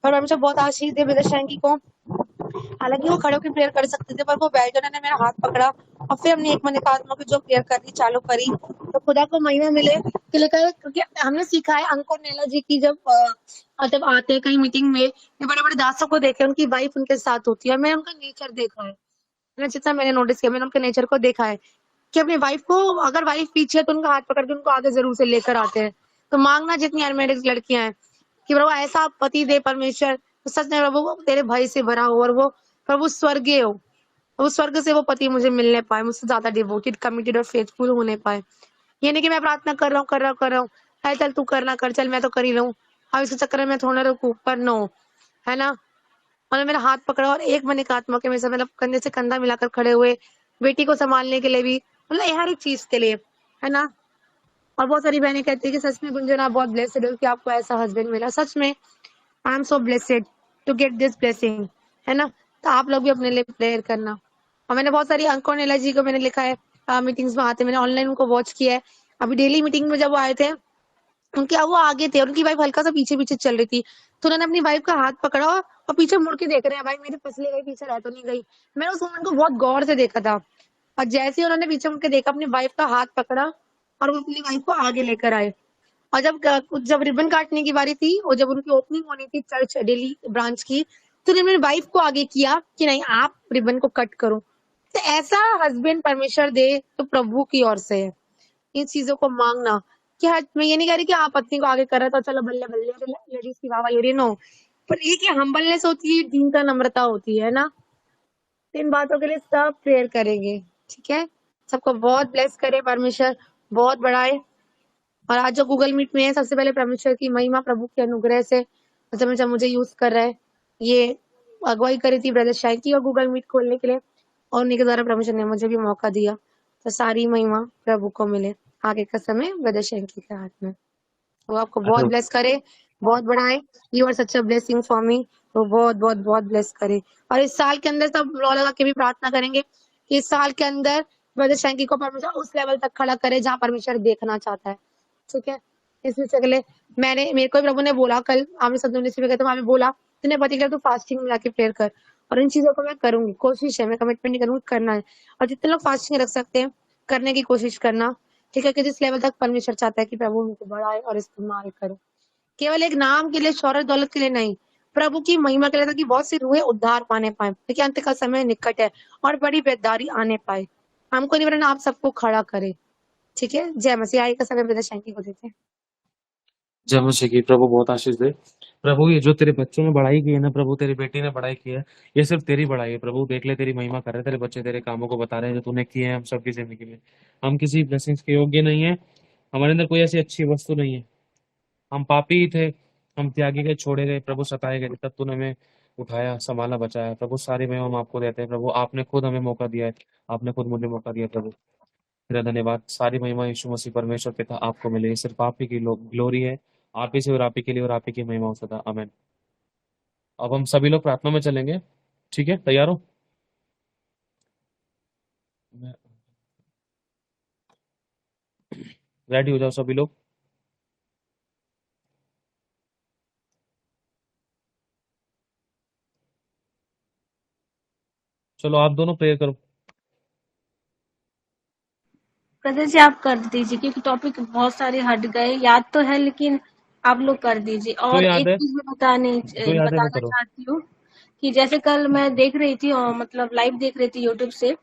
पर परमेश्वर बहुत आशीष दे ब्रदर शैंकी को। हालांकि वो खड़े होकर प्रेयर कर सकते थे, पर वो बैठ गए, उन्होंने मेरा हाथ पकड़ा, और फिर हमने एक मन एक आत्मा की जो प्रेयर करनी चालू करी। तो खुदा को महिमा मिले कि लेकर, क्योंकि हमने सीखा है अंकुर नेला जी की, जब आते हैं कहीं मीटिंग में, ये बड़े बड़े दासों को देखे, उनकी वाइफ उनके साथ होती है। मैंने उनका नेचर देखा है, जितना मैंने नोटिस किया, मैंने उनके नेचर को देखा है कि अपनी वाइफ को, अगर वाइफ पीछे है तो उनका हाथ पकड़ के उनको आगे जरूर से लेकर आते हैं। तो मांगना जितनी अनमेरिड लड़कियां हैं कि प्रभु ऐसा पति दे परमेश्वर, तो सच में प्रभु तेरे भय से भरा हो, और वो प्रभु स्वर्गीय हो, वो स्वर्ग से वो पति मुझे मिलने पाए, मुझसे ज्यादा डिवोटेड, कमिटेड और फेथफुल होने पाए। ये नहीं कि मैं प्रार्थना कर रहा हूँ कर रहा हूँ कर रहा हूँ, है चल तू करना कर, चल मैं तो कर ही लूँ, अब इसके चक्कर में मैं थोड़ा रुकू, पर नो, है ना। उन्होंने मेरा हाथ पकड़ा, और एक मन एक आत्मा के मेरे से, मतलब कंधे से कंधा मिलाकर खड़े हुए, बेटी को संभालने के लिए भी, मतलब हर एक चीज के लिए, है ना। और बहुत सारी बहनें कहती है कि सच में गुंजन आप बहुत ब्लेस्ड हो कि आपको ऐसा हस्बैंड मिला। सच में I am so blessed to get this blessing, है ना। तो आप लोग भी अपने लिए प्रेयर करना। और मैंने बहुत सारी अंकों नेला जी को मैंने लिखा है, मीटिंग्स में आते, मैंने ऑनलाइन उनको वॉच किया है। अभी डेली मीटिंग में जब वो आए थे, उनके वो आगे थे, और उनकी वाइफ हल्का सा पीछे पीछे चल रही थी, तो उन्होंने अपनी वाइफ का हाथ पकड़ा, और पीछे मुड़ के देख रहे हैं, भाई मेरे पसले गई, पीछे रह तो नहीं गई। मैंने उस मोमेंट को बहुत गौर से देखा था। और जैसे ही उन्होंने पीछे मुड़ के देखा, अपनी वाइफ का हाथ पकड़ा, और वो अपनी वाइफ को आगे लेकर आए। और जब रिबन काटने की बारी थी, और जब उनकी ओपनिंग होनी थी चर्च डेली ब्रांच की, तो उन्होंने वाइफ को आगे किया कि नहीं आप रिबन को कट करो। तो ऐसा हस्बैंड परमेश्वर दे तो प्रभु की ओर से है। इन चीजों को मांगना, कि मैं ये नहीं कह रही कि आप पत्नी को आगे कर रहे हो तो चलो बल्ले बल्ले लेडीज की वाह वाह, नो। पर एक ये हम्बलनेस होती है, दीन का नम्रता होती है ना। तो इन बातों के लिए सब प्रेयर करेंगे। ठीक है, सबको बहुत ब्लेस करे परमेश्वर, बहुत बढ़ाए। और आज जो गूगल मीट में है, सबसे पहले परमेश्वर की महिमा, प्रभु के अनुग्रह से जब मुझे यूज कर रहा है, ये अगुवाई करी थी ब्रदर शायद की, और गूगल मीट खोलने के लिए, और उन्हीं के द्वारा परमेश्वर ने मुझे भी मौका दिया। तो सारी महिमा प्रभु को मिले। आगे का समय ब्रदर शैंकी के हाथ में। वो आपको बहुत हेलो। ब्लेस करे, बहुत बढ़ाए। You are such a blessing for me. वो बहुत बहुत बहुत ब्लेस करे। और इस साल के अंदर सब रो लगा के भी प्रार्थना करेंगे कि इस साल के अंदर ब्रदर शैंकी को परमेश्वर उस लेवल तक खड़ा करे जहाँ परमेश्वर देखना चाहता है। ठीक है, इसमें से अगले मेरे को प्रभु ने बोला, कल आमने सदन में गए तो वहां बोला, तूने पर्टिकुलर तू फास्टिंग में जाके प्रेयर कर। और इन चीजों को मैं करूंगी, कोशिश है, मैं कमिटमेंट नहीं करूंगी, करना है। और जितने लोग फास्टिंग रख सकते हैं, करने की कोशिश करना। ठीक है, कि जिस लेवल तक परमेश्वर चाहता है कि प्रभु उनको बढ़ाए और इस्तेमाल करे, केवल एक नाम के लिए, शौहरत दौलत के लिए नहीं, प्रभु की महिमा के लिए, ताकि बहुत सी रूहें उद्धार पाने पाए। देखिए अंत का समय निकट है, और बड़ी बेदारी आने पाए। हमको नहीं वरना आप सबको खड़ा करे। ठीक है, जय मसीह। आई का समय ब्रदर शैंकी को देते हैं। जय मसीह की। प्रभु बहुत आशीष दे। प्रभु ये जो तेरे बच्चों ने बढ़ाई की है ना, प्रभु तेरी बेटी ने बढ़ाई की है, ये सिर्फ तेरी बढ़ाई है। प्रभु देख ले, तेरी महिमा कर रहे हैं, तेरे बच्चे तेरे कामों को बता रहे हैं जो तूने किए हैं हम सबकी जिंदगी में। हम किसी ब्लेसिंग्स के योग्य नहीं है, हमारे अंदर कोई ऐसी अच्छी वस्तु नहीं है, हम पापी ही थे, हम त्यागे गए, छोड़े गए, प्रभु सताए गए, तब तूने हमें उठाया, संभाला, बचाया। प्रभु सारी महिमा हम आपको देते हैं। प्रभु आपने खुद हमें मौका दिया है, आपने खुद मुझे मौका दिया है। प्रभु तेरा धन्यवाद। सारी महिमा यीशु मसीह परमेश्वर पिता आपको मिले। ये सिर्फ आप ही की ग्लोरी है, आप ही से और आप ही के लिए और आप ही की महिमा हो सदा। आमेन। अब हम सभी लोग प्रार्थना में चलेंगे। ठीक है, तैयार हो? रेडी हो जाओ सभी लोग। चलो आप दोनों प्रेयर करो। ब्रदर जी आप कर दीजिए क्योंकि टॉपिक बहुत सारे हट गए, याद तो है लेकिन आप लोग कर दीजिए। जो और याद एक है, चीज मैं जो याद है वो बताना करो। चाहती हूँ कि जैसे कल मैं देख रही थी और मतलब लाइव देख रही थी यूट्यूब से,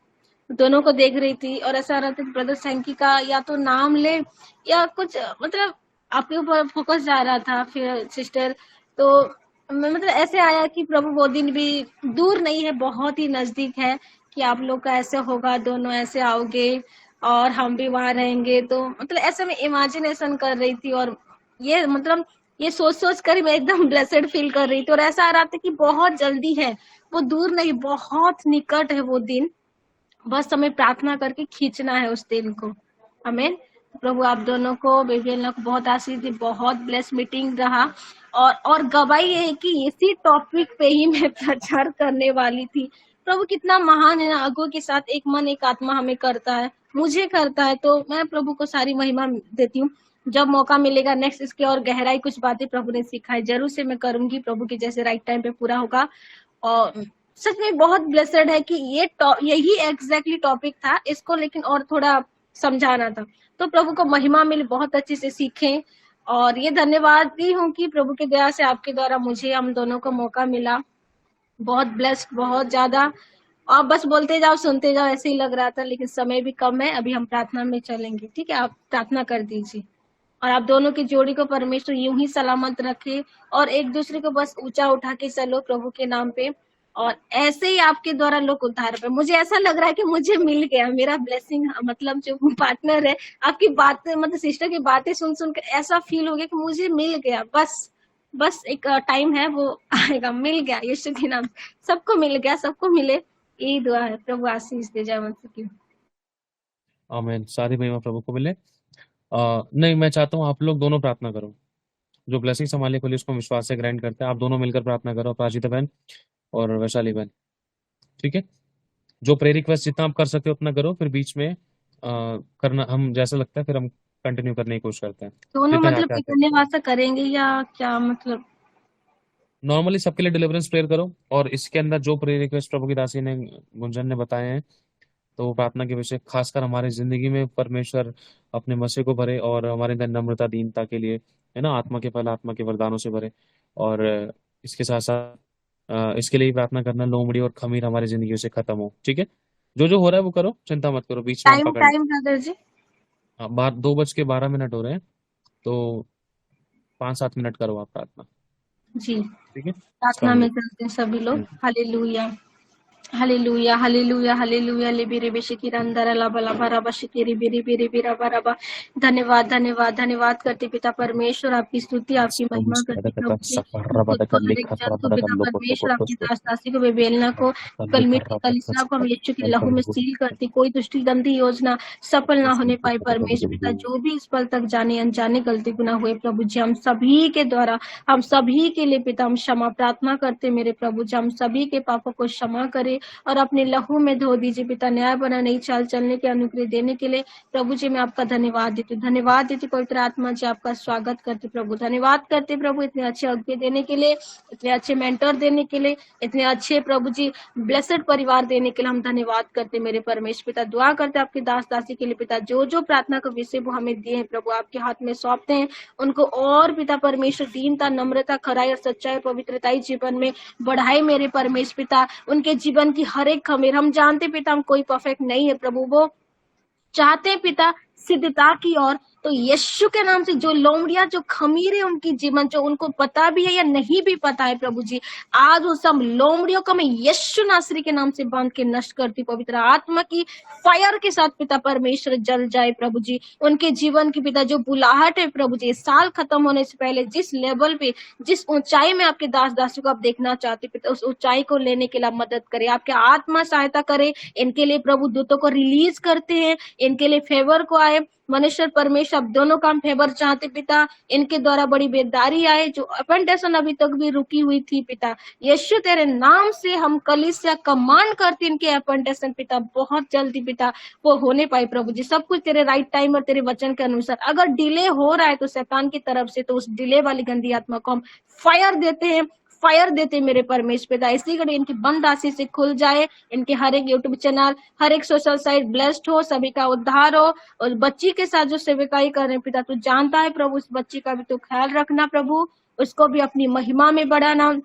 दोनों को देख रही थी और ऐसा रहा था कि ब्रदर सैंकी का या तो नाम ले या कुछ मतलब आपके ऊपर फोकस जा रहा था, फिर सिस्टर तो मतलब ऐसे आया कि प्रभु वो दिन भी दूर नहीं है, बहुत ही नजदीक है कि आप लोग का ऐसे होगा, दोनों ऐसे आओगे और हम भी वहां रहेंगे। तो मतलब ऐसे मैं इमेजिनेशन कर रही थी और ये मतलब ये सोच सोच कर ही मैं एकदम ब्लेसेड फील कर रही थी और ऐसा आ रहा था कि बहुत जल्दी है, वो दूर नहीं, बहुत निकट है वो दिन, बस हमें प्रार्थना करके खींचना है उस दिन को। आमीन। प्रभु आप दोनों को, बेबी अल्लाह को बहुत आशीष दी, बहुत ब्लेस मीटिंग रहा। और गवाही ये है कि इसी टॉपिक पे ही मैं प्रचार करने वाली थी। प्रभु कितना महान है ना, अगुओं के साथ एक मन एक आत्मा हमें करता है, मुझे करता है, तो मैं प्रभु को सारी महिमा देती हूँ। जब मौका मिलेगा नेक्स्ट इसके और गहराई कुछ बातें प्रभु ने सिखाई जरूर से मैं करूंगी, प्रभु के जैसे राइट टाइम पे पूरा होगा। और सच में बहुत ब्लेसड है कि यही एग्जैक्टली टॉपिक था, इसको लेकिन और थोड़ा समझाना था। तो प्रभु को महिमा मिली, बहुत अच्छे से सीखें। और ये धन्यवाद भी हूँ कि प्रभु की दया से आपके द्वारा मुझे, हम दोनों को मौका मिला। बहुत ब्लेस्ड, बहुत ज्यादा। आप बस बोलते जाओ सुनते जाओ ऐसे ही लग रहा था, लेकिन समय भी कम है, अभी हम प्रार्थना में चलेंगे। ठीक है, आप प्रार्थना कर दीजिए और आप दोनों की जोड़ी को परमेश्वर यूं ही सलामत रखे और एक दूसरे को बस ऊंचा उठा के चलो प्रभु के नाम पे। और ऐसे ही आपके द्वारा लोग उद्धार पे, मुझे ऐसा लग रहा है कि मुझे मिल गया मेरा ब्लेसिंग, मतलब जो पार्टनर है। आपकी बातें मतलब सिस्टर की बातें सुन सुन के ऐसा फील हो गया कि मुझे मिल गया, बस बस एक टाइम है वो आएगा, मिल गया यीशु के नाम। सबको मिल गया, सबको मिले, यही दुआ है। प्रभु आशीष दे जाए की। आमीन। सारी महिमा प्रभु को मिले। नहीं, मैं चाहता हूँ आप लोग दोनों प्रार्थना करो। जो ब्लेसिंग संभालने के लिए उसको विश्वास से ग्रांट करते हैं, आप दोनों मिलकर प्रार्थना करो, अपराजिता बहन और वैशाली बहन। ठीक है, जो प्रेयर रिक्वेस्ट जितना आप कर सकते हो उतना करो, फिर बीच में करना हम जैसा लगता है फिर हम कंटिन्यू करने की कोशिश करते हैं दोनों जितना मतलब आते आते। धन्यवाद से करेंगे या क्या मतलब? नॉर्मली सबके लिए डिलीवरेंस प्रेयर करो, और इसके अंदर जो प्रेयर रिक्वेस्ट प्रभु की दासी ने, गुंजन ने बताए हैं, तो वो प्रार्थना के विषय खासकर हमारी जिंदगी में परमेश्वर अपने मसीह को भरे और हमारे अंदर नम्रता दीनता के लिए, है ना, आत्मा के फल आत्मा के वरदानों से भरे। और इसके साथ साथ इसके लिए भी प्रार्थना करना, लोमड़ी और खमीर हमारी जिंदगी से खत्म हो। ठीक है, जो जो हो रहा है वो करो, चिंता मत करो, बीच में हम टाइम पकड़ टाइम ब्रदर जी। हाँ, 2:12 हो रहे हैं, तो 5-7 मिनट करो आप प्रार्थना। जी, ठीक है, प्रार्थना स्ट्रांगली। में चलते हैं सभी लोग। Hallelujah, hallelujah, hallelujah, hallelujah. लेबिरे बेशकी रंदरा लाबा लाबा रबा शिकेरी बिरी बिरी बिरा बराबा। धन्यवाद, धन्यवाद, धन्यवाद करते पिता परमेश्वर, आपकी स्तुति आपकी महिमा करते प्रभु जी। खुद को हर एक जन को पिता परमेश्वर आपकी दास दासी को बेबेलना को कलमिट की कलिसिया को हम यीशु के लहू में सील करते, कोई दुष्टि गंदी योजना सफल ना होने पाए परमेश्वर पिता। जो भी इस पल तक जाने अनजाने गलती गुनाह हुए प्रभु जी, हम सभी के द्वारा, हम सभी के लिए पिता हम क्षमा प्रार्थना करते मेरे प्रभु जी। हम सभी के पापों को क्षमा करे और अपने लहू में धो दीजिए पिता। न्याय बना नई चाल चलने के अनुग्रह देने के लिए प्रभु जी मैं आपका धन्यवाद देती हूँ, धन्यवाद देती पवित्र आत्मा जी, आपका स्वागत करते प्रभु। धन्यवाद करते प्रभु इतने अच्छे आज्ञा देने के लिए, इतने अच्छे मेंटर देने के लिए, इतने अच्छे प्रभु जी ब्लेसेड परिवार देने के लिए हम धन्यवाद करते मेरे परमेश्वर पिता। दुआ करते आपके दास दासी के लिए पिता, जो जो प्रार्थना का विषय वो हमें दिए हैं प्रभु आपके हाथ में सौंपते हैं, उनको और पिता परमेश्वर दीनता नम्रता खराई और सच्चाई पवित्रताई जीवन में बढ़ाए मेरे परमेश्वर पिता। उनके जीवन की हर एक खमीर, हम जानते पिता हम कोई परफेक्ट नहीं है प्रभु, वो चाहते पिता सिद्धता की ओर। तो यीशु के नाम से जो लोमड़िया जो खमीरे उनकी जीवन, जो उनको पता भी है या नहीं भी पता है प्रभु जी, आज वो सब लोमड़ियों को मैं यीशु नासरी के नाम से बांध के नष्ट करती, पवित्र आत्मा की फायर के साथ पिता परमेश्वर जल जाए प्रभु जी। उनके जीवन की पिता जो बुलाहट है प्रभु जी, साल खत्म होने से पहले जिस लेवल पे, जिस ऊंचाई में आपके दास दासी को आप देखना चाहते पिता, उस ऊंचाई को लेने के लिए मदद करे, आपके आत्मा सहायता करे। इनके लिए प्रभु दूतों को रिलीज करते हैं, इनके लिए फेवर को आए मनुष्य परमेश्वर, अब दोनों काम फेवर चाहते पिता। इनके द्वारा बड़ी बेदारी आए, जो अपेंडेशन अभी तक भी रुकी हुई थी पिता, यीशु तेरे नाम से हम कलीसिया कमांड करते इनके अपेंडेशन पिता बहुत जल्दी पिता वो होने पाए प्रभु जी। सब कुछ तेरे राइट टाइम और तेरे वचन के अनुसार, अगर डिले हो रहा है तो शैतान की तरफ से, तो उस डिले वाली गंदी आत्मा को हम फायर देते हैं, फायर देते मेरे परमेश्वर पिता। इसी घड़ी इनकी बंद राशि से खुल जाए, इनके हर एक यूट्यूब चैनल, हर एक सोशल साइट ब्लेस्ड हो, सभी का उद्धार हो। और बच्ची के साथ जो सेविकाई कर रहे हैं पिता, तू जानता है प्रभु, उस बच्ची का भी तो ख्याल रखना प्रभु, उसको भी अपनी महिमा में बढ़ाना,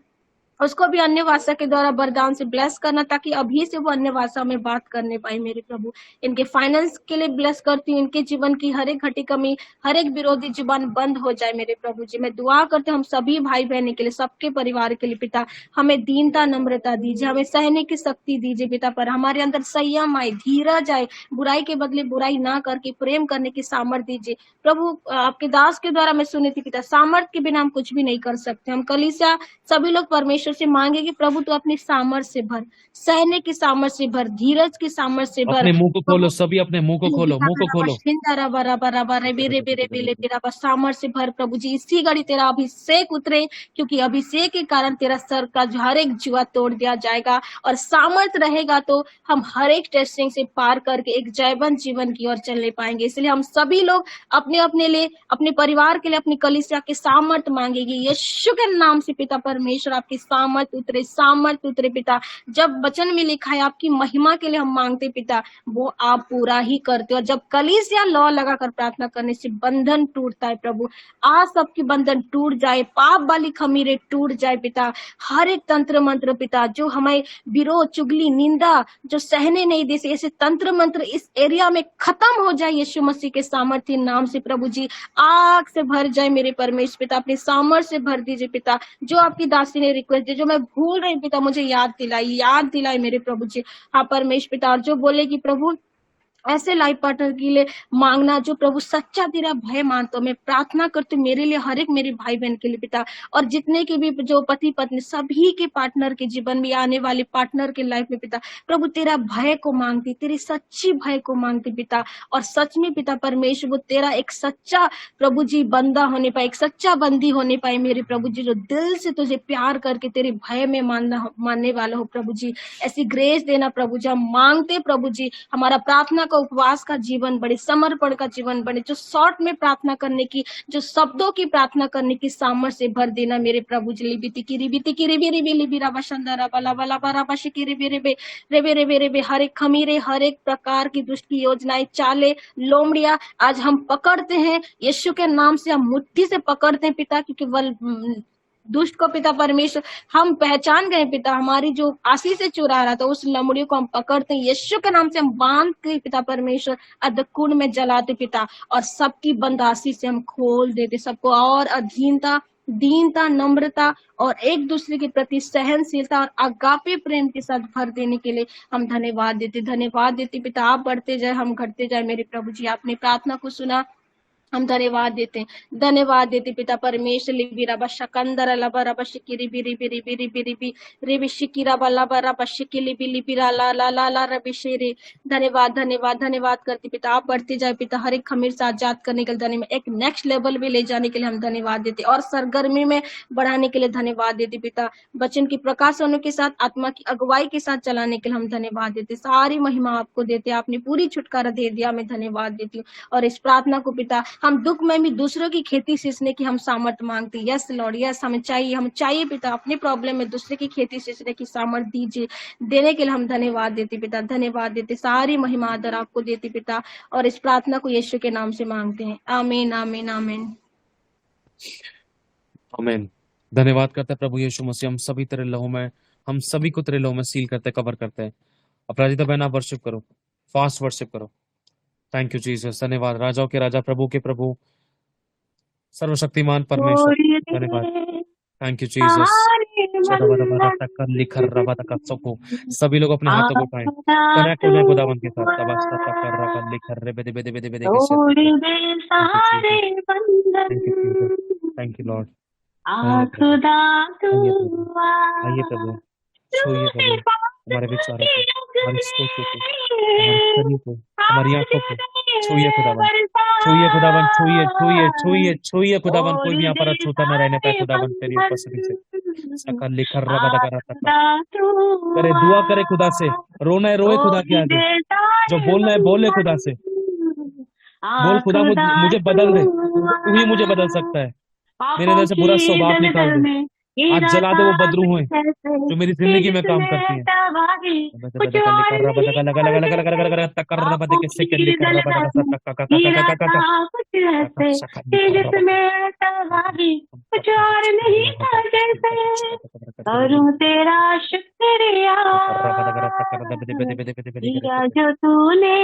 उसको भी अन्य भाषा के द्वारा वरदान से ब्लेस करना, ताकि अभी से वो अन्य भाषा में बात करने पाए मेरे प्रभु। इनके फाइनेंस के लिए ब्लेस करती हूँ, इनके जीवन की हर एक घटी कमी, हर एक विरोधी जुबान बंद हो जाए मेरे प्रभु जी। मैं दुआ करते हूँ हम सभी भाई बहन के लिए, सबके परिवार के लिए पिता, हमें दीनता नम्रता दीजिए, हमें सहने की शक्ति दीजिए पिता, पर हमारे अंदर संयम आए, धीरज आए, बुराई के बदले बुराई ना करके प्रेम करने की सामर्थ दीजिए प्रभु। आपके दास के द्वारा मैं सुनी थी पिता, सामर्थ के बिना हम कुछ भी नहीं कर सकते। हम कलीसिया सभी लोग परमेश्वर से मांगे कि प्रभु तू अपनी सामर्थ से भर, सहने की सामर्थ से भर, धीरज की सामर्थ से भर अपने मुंह को खोलो, प्रभु। सभी अपने मुंह को खोलो, मुंह को खोलो। सामर्थ से भर प्रभु जी। इसी घड़ी तेरा अभिषेक उतरे, क्योंकि अभिषेक के कारण तेरा सर का जो हर एक जुआ तोड़ दिया जाएगा, और सामर्थ रहेगा तो हम हर एक टेस्टिंग से पार करके एक जयवंत जीवन की ओर चलने पाएंगे। इसलिए हम सभी लोग अपने अपने लिए, अपने परिवार के लिए, अपनी कलीसिया के सामर्थ मांगेंगे यीशु के नाम से पिता परमेश्वर। आपकी सामर्थ उतरे, सामर्थ उतरे पिता। जब वचन में लिखा है आपकी महिमा के लिए हम मांगते पिता, वो आप पूरा ही करते हो। और जब कलीसिया लौ लगाकर प्रार्थना करने से बंधन टूटता है प्रभु, आज सबकी बंधन टूट जाए, पाप वाली खमीरे टूट जाए पिता। हर एक तंत्र मंत्र पिता जो हमें विरोध, चुगली, निंदा जो सहने नहीं दे, ऐसे तंत्र मंत्र इस एरिया में खत्म हो जाए यीशु मसीह के सामर्थ्य नाम से प्रभु जी। आग से भर जाए मेरे परमेश्वर पिता, अपने सामर्थ से भर दीजिए पिता। जो आपकी दासी ने रिक्वेस्ट दी, जो मैं भूल रही पिता, मुझे याद दिलाई मेरे प्रभु जी। हाँ परमेश्वर पिता, और जो बोले कि प्रभु ऐसे लाइफ पार्टनर के लिए मांगना जो प्रभु सच्चा तेरा भय मानता हूं। मैं प्रार्थना करती हूँ मेरे लिए, हर एक मेरे भाई बहन के लिए पिता, और जितने के भी जो पति पत्नी सभी के पार्टनर के जीवन में, आने वाले पार्टनर के लाइफ में पिता, प्रभु तेरा भय को मांगती, तेरी सच्ची भय को मांगती पिता। और सच में पिता परमेश्वर वो तेरा एक सच्चा प्रभु जी बंदा होने पाए, एक सच्चा बंदी होने पाए मेरे प्रभु जी, जो दिल से तुझे प्यार करके तेरे भय में मानने वाला हो प्रभु जी। ऐसी ग्रेस देना प्रभु जी, हम मांगते प्रभु जी। हमारा प्रार्थना का, उपवास का जीवन बढ़े, समर्पण का जीवन बढ़े, जो शॉर्ट में प्रार्थना करने की, जो शब्दों की प्रार्थना करने की सामर्थ्य से भर देना मेरे प्रभु जी। हर एक खमीरे, हर एक प्रकार की दुष्ट की योजनाएं, चाले, लोमड़िया आज हम पकड़ते हैं यीशु के नाम से। हम मुट्ठी से पकड़ते हैं पिता, क्योंकि वह दुष्ट को पिता परमेश्वर हम पहचान गए पिता, हमारी जो आशीष से चुरा रहा था उस लमड़ी को हम पकड़ते हैं यीशु के नाम से। हम बांध के पिता परमेश्वर अधकुंड में जलाते पिता, और सबकी बंद आशीष से हम खोल देते सबको, और अधीनता, दीनता, नम्रता और एक दूसरे के प्रति सहनशीलता और अगापे प्रेम के साथ भर देने के लिए हम धन्यवाद देते पिता। आप बढ़ते जाए, हम घटते जाए मेरे प्रभु जी। आपने प्रार्थना को सुना, हम धन्यवाद देते पिता परमेश्वर। लिबिरा बशकंदर लबरा बशकिरी बिरी बिरी बिरी बिरी बि रे शिकिरा बलबरा बशकिली बिली बिरा ला ला ला ला रबिशेरे। धन्यवाद करते पिता। आप बढ़ते जाए पिता, हर एक खमीर से आजाद करने के लिए धन्यवाद, एक नेक्स्ट लेवल में ले जाने के लिए हम धन्यवाद देते, और सरगर्मी में बढ़ाने के लिए धन्यवाद देते पिता। वचन की प्रकाश होने के साथ, आत्मा की अगुवाई के साथ चलाने के लिए हम धन्यवाद देते। सारी महिमा आपको देते, आपने पूरी छुटकारा दे दिया, मैं धन्यवाद देती हूँ। और इस प्रार्थना को पिता, हम दुख में भी दूसरों की खेती सींचने की हम सामर्थ मांगते हैं। यस लॉर्ड, यस हमें चाहिए पिता, अपने प्रॉब्लम में दूसरे की खेती सींचने की सामर्थ दीजिए, देने के लिए हम धन्यवाद देते पिता, धन्यवाद देते। सारी महिमा आदर आपको देते पिता, और इस प्रार्थना को यीशु के नाम से मांगते हैं, आमीन आमीन आमीन आमीन। धन्यवाद करते हैं प्रभु यीशु मसीह। हम सभी तेरे लहू में, हम सभी को तेरे लहू में सील करते, कवर करते हैं। अपराजिता बहन आप वर्शिप करो, फास्ट वर्शिप करो। थैंक यू जीसस, धन्यवाद। राजाओं के राजा, प्रभु के प्रभु, सर्वशक्तिमान परमेश्वर, धन्यवाद। Thank you Jesus. सभी लोग अपने हाथों को उठाएं, कनेक्ट हो जाए खुदावन के साथ। Thank you Lord. आइए प्रभु, छूइए प्रभु हमारे विचारों को, हमारी सोचों को, हमारे शरीर को, हमारी आंखों को छूइए खुदावन, छूइए खुदावन, छूइए छूइए छूइए छूइए खुदावन। कोई भी यहाँ पर अछूता न रहने पाए खुदावन तेरी उपस्थिति से। सकल लिखर रबा दबा करे, दुआ करे खुदा से, रोना है रोए खुदा के आगे, जो बोलना है बोले खुदा से। बोल खुदा मुझे बदल दे, तू ही मुझे बदल सकता है। मेरे अंदर से बुरा स्वभाव निकाल दे, आज जला दे वो बदरूहें जो मेरी जिंदगी में काम करती है। कुछ और नहीं था जैसे करूं तेरा शुक्रिया किया जो तूने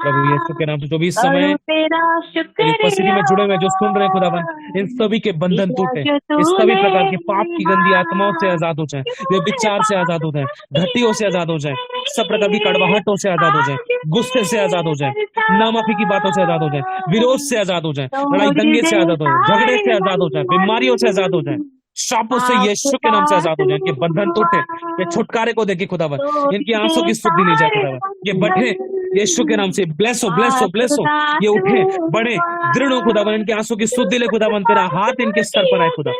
प्रभु यीशु के नाम से जो भी इस समय करूं तेरा तेरी उपस्थिति में जुड़े हुए जो सुन रहे हैं खुदावन, इन सभी के बंधन टूटे, इस सभी प्रकार की पाप की गंदी आत्माओं से आजाद हो जाए, वे विचार से आजाद हो जाए, घटियों से आजाद हो जाए, सब प्रकार की कड़वाहटों से आजाद हो जाए, गुस्से से आजाद हो जाए, नामाफी की बातों से आजाद हो जाए, विरोध से आजाद हो जाए, लड़ाई दंगे से आजाद हो जाए, झगड़े से आजाद हो जाए, बीमारियों से आजाद हो जाए, शापों से यीशु के नाम से आजाद हो जाए, इनके बंधन टूटे, ये छुटकारे को देखे खुदावन, इनकी आंसू की शुद्धि ली जाए खुदावन, ये बढ़े यीशु के नाम से, ब्लेस हो ब्लेस हो ब्लेस हो, ये उठे बढ़े दृढ़ हो खुदावन, इनके आंसू की शुद्धि ले खुदावन, तेरा हाथ इनके सर पर आए खुदा,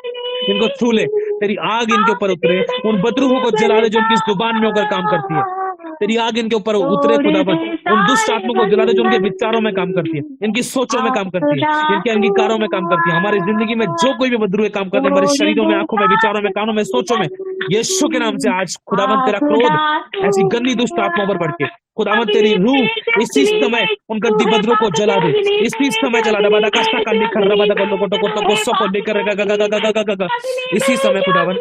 इनको छू ले, तेरी आग इनके ऊपर उतरे, उन बदरूहों को जला दे जो उनकी जुबान में होकर काम करती है, तेरी आग इनके ऊपर उतरे खुदावन, उन दुष्ट आत्मा को जला दे जो उनके विचारों में काम करती है, इनकी सोचों में काम करती है, इनके अंगीकारों में काम करती है, हमारी जिंदगी में जो कोई भी बदरूहे काम करते हैं, हमारे शरीरों में, आंखों में, विचारों में, कानों में, सोचों में, यीशु के नाम से आज खुदावन तेरा क्रोध ऐसी गंदी दुष्ट आत्मा पर बढ़ के खुदावन तेरी रूह इसी समय उन गंदी बदरों को जला दे, इसी समय जला दे, इसी समय खुदावन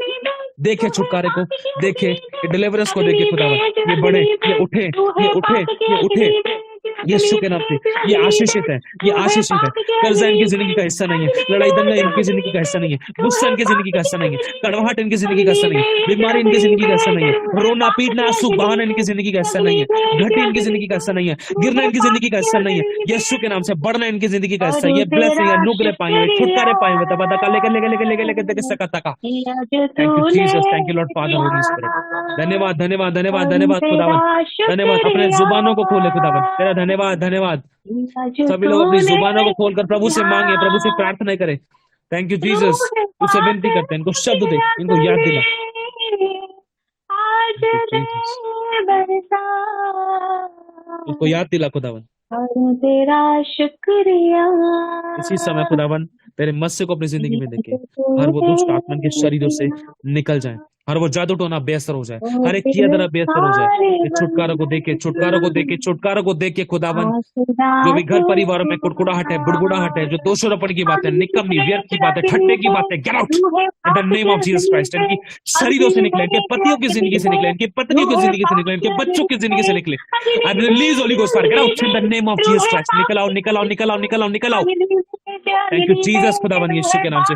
देखे छुटकारे को, देखे डिलीवरेंस को, देखे खुदावन ये बढ़े, ये उठे, ये उठे, ये उठे यीशु के नाम से, ये आशीषित है, ये आशीषित है, कर्जा इनकी जिंदगी का हिस्सा नहीं है, लड़ाई दंगा इनकी जिंदगी का हिस्सा नहीं है, गुस्सा इनकी जिंदगी का हिस्सा नहीं है, कड़वाहट इनकी जिंदगी का हिस्सा नहीं है, बीमारी इनकी जिंदगी का हिस्सा नहीं है, रोना पीटना आंसू बहाना इनकी जिंदगी का हिस्सा नहीं है, घटी इनकी जिंदगी का हिस्सा नहीं है, गिरना इनकी जिंदगी का हिस्सा नहीं है, यीशु के नाम से बढ़ना इनकी जिंदगी का हिस्सा है, ये ब्लेसिंग है, अनुग्रह पाएंगे, छुटकारे पाएंगे, तब तक लेके सकता। Thank you Jesus, thank you Lord father Holi spirit, धन्यवाद धन्यवाद धन्यवाद धन्यवाद खुदावन, धन्यवाद, अपने जुबानों को खोले खुदावन, तेरा धन्यवाद धन्यवाद, सभी लोग अपनी जुबानों को खोलकर प्रभु से मांगे, प्रभु से प्रार्थना करें, थैंक यू जीसस, तुझसे विनती करते हैं, इनको शब्द दे, इनको याद दिला, उसको याद दिला खुदावन, तेरा शुक्रिया इसी समय खुदावन तेरे मस्से को अपनी जिंदगी में देखे, हर वो दुष्ट आत्मा के शरीरों से निकल जाए, हर वो जादू टोना बेअसर हो जाए, हर एक किया धरा बेअसर हो जाए, छुटकारों को देखे, छुटकारों को देखे, छुटकारों को देखे खुदावन, जो भी घर परिवारों में कुड़कुड़ाहट है, बुड़बुड़ाहट है, जो दोषारोपण की बात है, निकम्मी व्यर्थ की बात है, ठट्टे की बात है, get out in the name of Jesus Christ, इनकी शरीरों से निकले, इनके पतियों की जिंदगी से निकले, इनकी पत्नियों की जिंदगी से निकले, इनके बच्चों की जिंदगी से निकले, I release Holi ghost fire, get out in the name of Jesus Christ, निकल आओ निकल आओ निकल आओ निकल आओ निकल आओ, थैंक यू जीसस खुदावन, यीशु के नाम से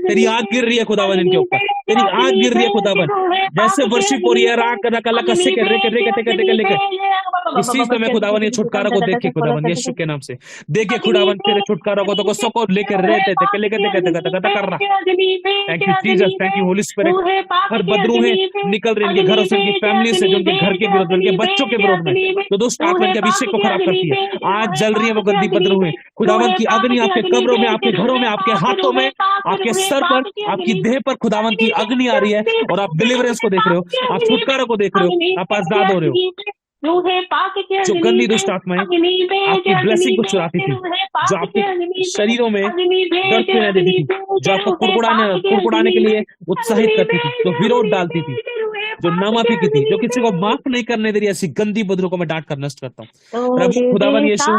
तेरी आग गिर रही है खुदावन इनके ऊपर, तेरी आग गिर रही है खुदावन, जैसे वर्षिप हो रही है, राग कदा कला कसे के रे लेकर इसी समय खुदावन ये छुटकारा को देखे खुदावन, यीशु के नाम से देखे खुदावन, तेरे छुटकारा को तो सबको लेकर रहते थे लेकर कर रहा, thank you Jesus, thank you Holy Spirit, हर बदरूहें निकल रही इनके घरों से, इनकी फैमिली से, जो उनके घर के विरोध में, उनके बच्चों के विरोध में, जो दुष्ट आत्मा के अभिषेक को खराब करती है, आज जल रही है वो गंदी बदरूहें, खुदावन की अग्नि आपके कब्रों में, आपके घरों में, आपके हाथों में, आपके सर पर, आपकी देह पर खुदावन की अग्नि आ रही है, और आप डिलीवरेंस को देख रहे हो, आप छुटकारा को देख रहे हो, आप आजाद हो रहे हो, जो गंदी दुष्ट आत्माएं आपकी ब्लेसिंग को चुराती थी, जो आपके शरीरों में दर्द देने देती थी, जो आपको कुड़कुड़ाने के लिए उत्साहित करती थी, जो विरोध डालती थी, जो नामाफी की थी, जो किसी को माफ नहीं करने दे रही, ऐसी गंदी बदरों को मैं डांट कर नष्ट करता हूँ, प्रभु खुदावन यीशु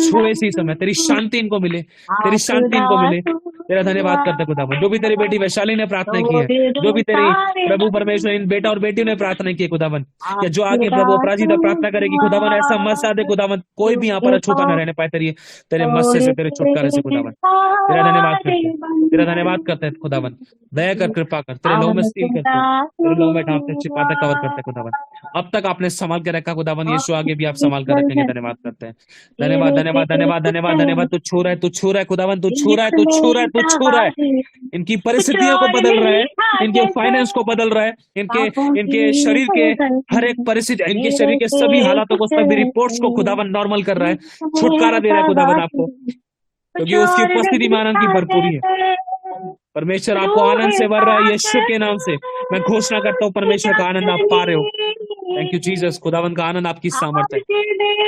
छुए इसी समय, तेरी शांति इनको मिले, तेरी शांति इनको मिले, तेरा धन्यवाद करते खुदावन, जो भी तेरी बेटी वैशाली ने प्रार्थना की है, जो भी तेरी प्रभु परमेश्वर इन बेटा और बेटी ने प्रार्थना की है खुदावन, या जो आगे प्रभु अपराजिता प्रार्थना करेगी खुदावन, ऐसा मस्सा दे खुदावन, कोई भी यहाँ पर अछूता न रहने पाए तेरे मस्से से, तेरे छुटकारे से खुदावन, तेरा धन्यवाद करते हैं खुदावन, दया कर, कृपा कर, तेरे लोग में सील करते, तेरे लोग में ढांपते, छिपाते, कवर करते खुदावन, अब तक आपने संभाल के रखा खुदावन, यीशु आगे भी आप संभाल कर रखेंगे, धन्यवाद करते हैं, धन्यवाद धन्यवाद धन्यवाद धन्यवाद धन्यवाद, तू छू रहा है, तू छू रहा है खुदावन, तू छू रहा है, तू छू रहा है, तू छू रहा है, इनकी परिस्थितियों को बदल रहा है, इनके फाइनेंस को बदल रहा है, इनके शरीर के हर एक परिस्थिति, इनके शरीर के सभी हालातों को, सभी रिपोर्ट्स को खुदावन नॉर्मल कर रहा है, छुटकारा दे रहा है खुदावन आपको, क्योंकि उसकी उपस्थिति में आनंद की भरपूरी है, परमेश्वर आपको आनंद से भर रहा है, यीशु के नाम से मैं घोषणा करता हूँ, परमेश्वर का आनंद आप पा रहे हो, थैंक यू जीसस, खुदावन का आनंद आपकी सामर्थ्य है,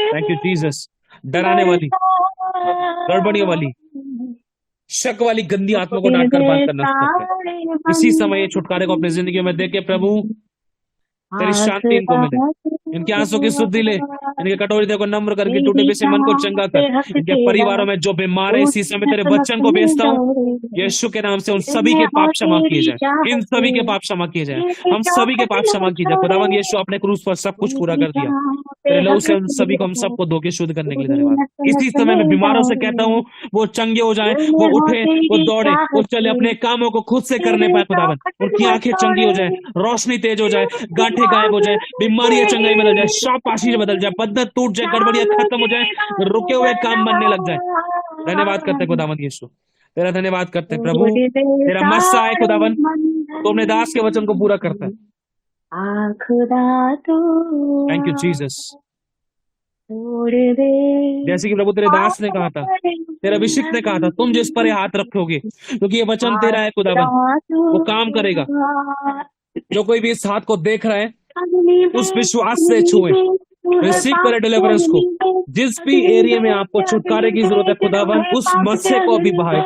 थैंक यू जीसस, डराने वाली, गड़बड़ियों वाली शक वाली गंदी आत्मा को डांट कर बात करना शुरू करते हैं। इसी समय ये छुटकारे को अपनी जिंदगी में देख के प्रभु तेरी शांति इनको मिले, इनके आंसू की शुद्धि ले, इनके कटोरी को नम्र करके टूटे पीछे मन को चंगा कर, इनके परिवारों में जो बीमार है इसी समय तेरे वचन को भेजता हूँ यीशु के नाम से, उन सभी के पाप क्षमा किए जाए, इन सभी के पाप क्षमा किए जाए, हम सभी के पाप क्षमा किए जाए। खुदावन यीशु अपने क्रूस पर सब कुछ पूरा कर दिया, तेरे लहू से उन सभी को हम सबको धो के शुद्ध करने के लिए धन्यवाद। इसी समय में बीमारों से कहता हूँ वो चंगे हो जाए, वो उठे, वो दौड़े, वो चले, अपने कामों को खुद से करने पाए खुदावन, उनकी आंखें चंगी हो जाए, रोशनी तेज हो जाए, गांठें गायब हो जाए, बीमारियां चंगाई बदल जाए, शाप आशीष बदल जाए, बंधन टूट जाए, गड़बड़ियां खत्म हो जाए, रुके हुए काम बनने लग जाए। धन्यवाद करते खुदावन यीशु, तेरा धन्यवाद करते प्रभु, तेरा मस्सा है खुदावन, तो अपने दास के वचन को पूरा करता है। Thank you Jesus. जैसे कि प्रभु तेरे दास ने कहा था, तेरे अभिषिक्त ने कहा था, तुम जिस पर हाथ रखोगे, क्योंकि ये वचन तेरा है खुदावन, वो काम करेगा। जो कोई भी इस हाथ को देख रहा है उस विश्वास से छुए, रिसीव करे डिलीवरेंस को। जिस भी एरिया में आपको छुटकारे की जरूरत है खुदावन, उस मस्से को भी बहाए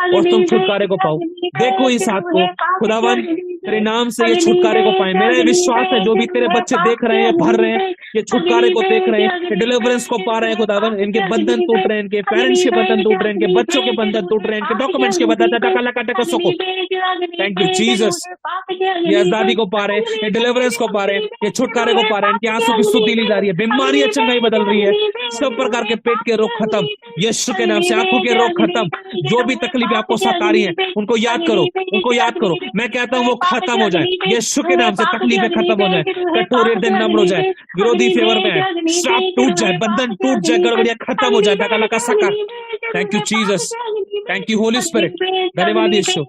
और तुम छुटकारे को पाओ। देखो इस हाथ को खुदावन, तेरे नाम से ये छुटकारे को पाए। मेरा विश्वास है जो भी तेरे बच्चे देख रहे हैं, भर रहे हैं, ये छुटकारे को देख रहे हैं, डिलीवरेंस को पा रहे हैं खुदावन, इनके बंधन टूट रहे हैं, इनके पेरेंट्स के बंधन टूट रहे हैं, इनके बच्चों के बंधन टूट रहे हैं, इनके डॉक्यूमेंट्स के बंधन थैंक यू जीसस। ये आजादी को पा रहे हैं, ये डिलीवरेंस को पा रहे हैं, ये छुटकारे को पा रहे हैं, इनके आंसू की शुद्धि ली जा रही है, बीमारियां चंगाई बदल रही है, सब प्रकार के पेट के रोग खत्म यीशु के नाम से, आंखों के रोग खत्म, जो भी तकलीफ आपको सता रही है उनको याद करो, उनको याद करो। मैं कहता हूँ वो खत्म हो जाए यीशु के नाम से, तकलीफें खत्म हो जाए, कठोर दिन नम्र हो जाए, विरोधी फेवर में है, श्राप टूट जाए, बंधन टूट जाए, गड़बड़ियां खत्म हो जाए। Thank you Jesus, thank you Holy spirit, धन्यवाद यीशु।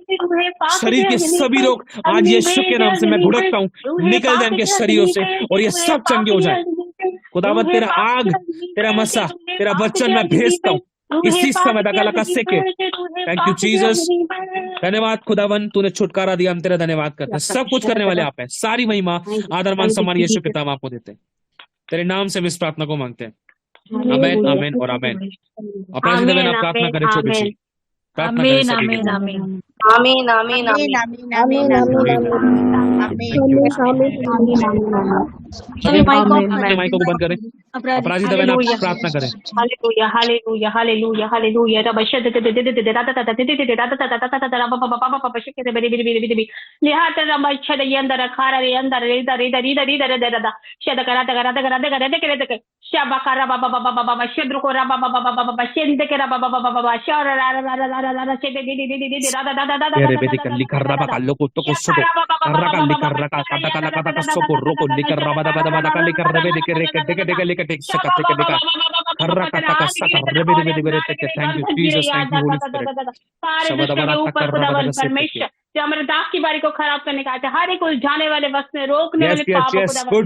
शरीर के सभी रोग आज यीशु के नाम से मैं भुड़कता हूँ, निकल जाए इनके शरीरों से और ये सब चंगे हो जाए। खुदावत तेरा आग, तेरा मसा, तेरा वचन मैं भेजता हूँ इसी समय दगा से के। थैंक यू जीसस, धन्यवाद खुदावन, तूने छुटकारा दिया, हम तेरा धन्यवाद करते हैं। सब कुछ करने वाले आप हैं, सारी महिमा आदर मान सम्मान यीशु पिता हम आपको देते हैं, तेरे नाम से हम इस प्रार्थना को मांगते हैं। आमेन, आमेन और आमेन। अपना जिंदगी प्रार्थना करें छोटी सी प्रार्थना करें सभी के लिए। आमीन आमीन आमीन आमीन अपने माइकों को बंद करें, अपराजित बहन आप प्रार्थना करें। हालेलुया हालेलुया हालेलुया हालेलुया रब शद दे दे दे दे दे राता ता दे दे दे राता ता ता ता ता रब बाबा बाबा बाबा शके दे बेरी बेरी बेरी लिहात रब शद ये अंदर खारा रे अंदर रे इधर इधर इधर इधर दे दा शद करा ता करा ता करा ता करा ता करे ता शबा करा बाबा बाबा बाबा शद्र को रब बाबा बाबा बाबा शेंद के रब बाबा बाबा शर रा रा रा रा रा शद दे दे दे दे राता ता ता ता तेरे बेटी कर लिखर रबा कालो को तो कुछ को रका लिखर रका काटा काला काटा का सो को रोको लिखर रबा दा दा दा लिखर रबे दे के देके देके टेक सका टेक देका खर्रा काटा का सका रबे दे दे टेक। Thank you Jesus, thank you Holy Spirit. शब्द बड़ा कर रबा दा से जो हमारे दास की बारी को खराब करने का है, हर एक उलझाने वाले वक्त में रोकने वाले पापों को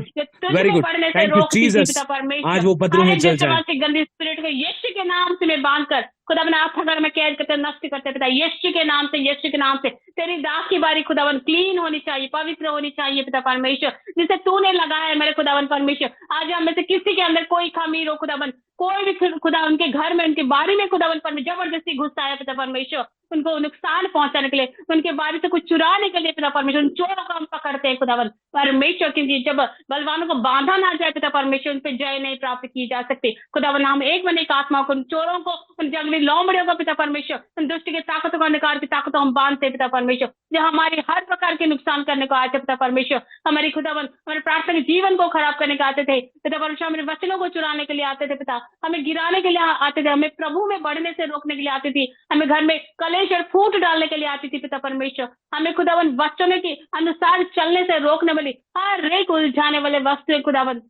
very good, thank you Jesus. आज वो बदलू में जल जाए, गंदी स्पिरिट को यीशु के नाम से मैं बांध कर खुदावन आप घर में कैद करते नष्ट करते पिता, यीशु के नाम से, यीशु के नाम से तेरी दास की बारी खुदावन क्लीन होनी चाहिए, पवित्र होनी चाहिए पिता परमेश्वर, जिसे तूने लगाया है मेरे खुदावन परमेश्वर। आज हम में से किसी के अंदर कोई खामी हो खुदावन, कोई भी खुदा उनके घर में उनके बारे में खुदावन पर जबरदस्ती घुसता है पिता परमेश्वर, उनको नुकसान पहुंचाने के लिए, उनके बारे से कुछ चुराने के लिए पिता परमेश्वर, उन चोरों को हम पकड़ते हैं खुदावन परमेश्वर, क्योंकि जब बलवानों को बांधा ना जाए पिता परमेश्वर, उन पर जय नहीं प्राप्त की जा सकती खुदावन। हम एक मन एक आत्मा को, उन चोरों को, उन जंगली लोमड़ियों को पिता परमेश्वर, उन दुष्ट की ताकतों को, निकार की ताकतों हम बांधते पिता परमेश्वर, जो हमारे हर प्रकार के नुकसान करने को आते पिता परमेश्वर, हमारी खुदावन हमारे प्रार्थना जीवन को खराब करने को आते थे पिता परमेश्वर, हमारे वचनों को चुराने के लिए आते थे पिता, हमें गिराने के लिए आते थे, हमें प्रभु में बढ़ने से रोकने के लिए आती थी, हमें घर में कलेश और फूट डालने के लिए आती थी पिता परमेश्वर, हमें खुदावन वचनों के अनुसार चलने से रोकने वाली हर एक उलझाने वाले वस्तु खुदावन,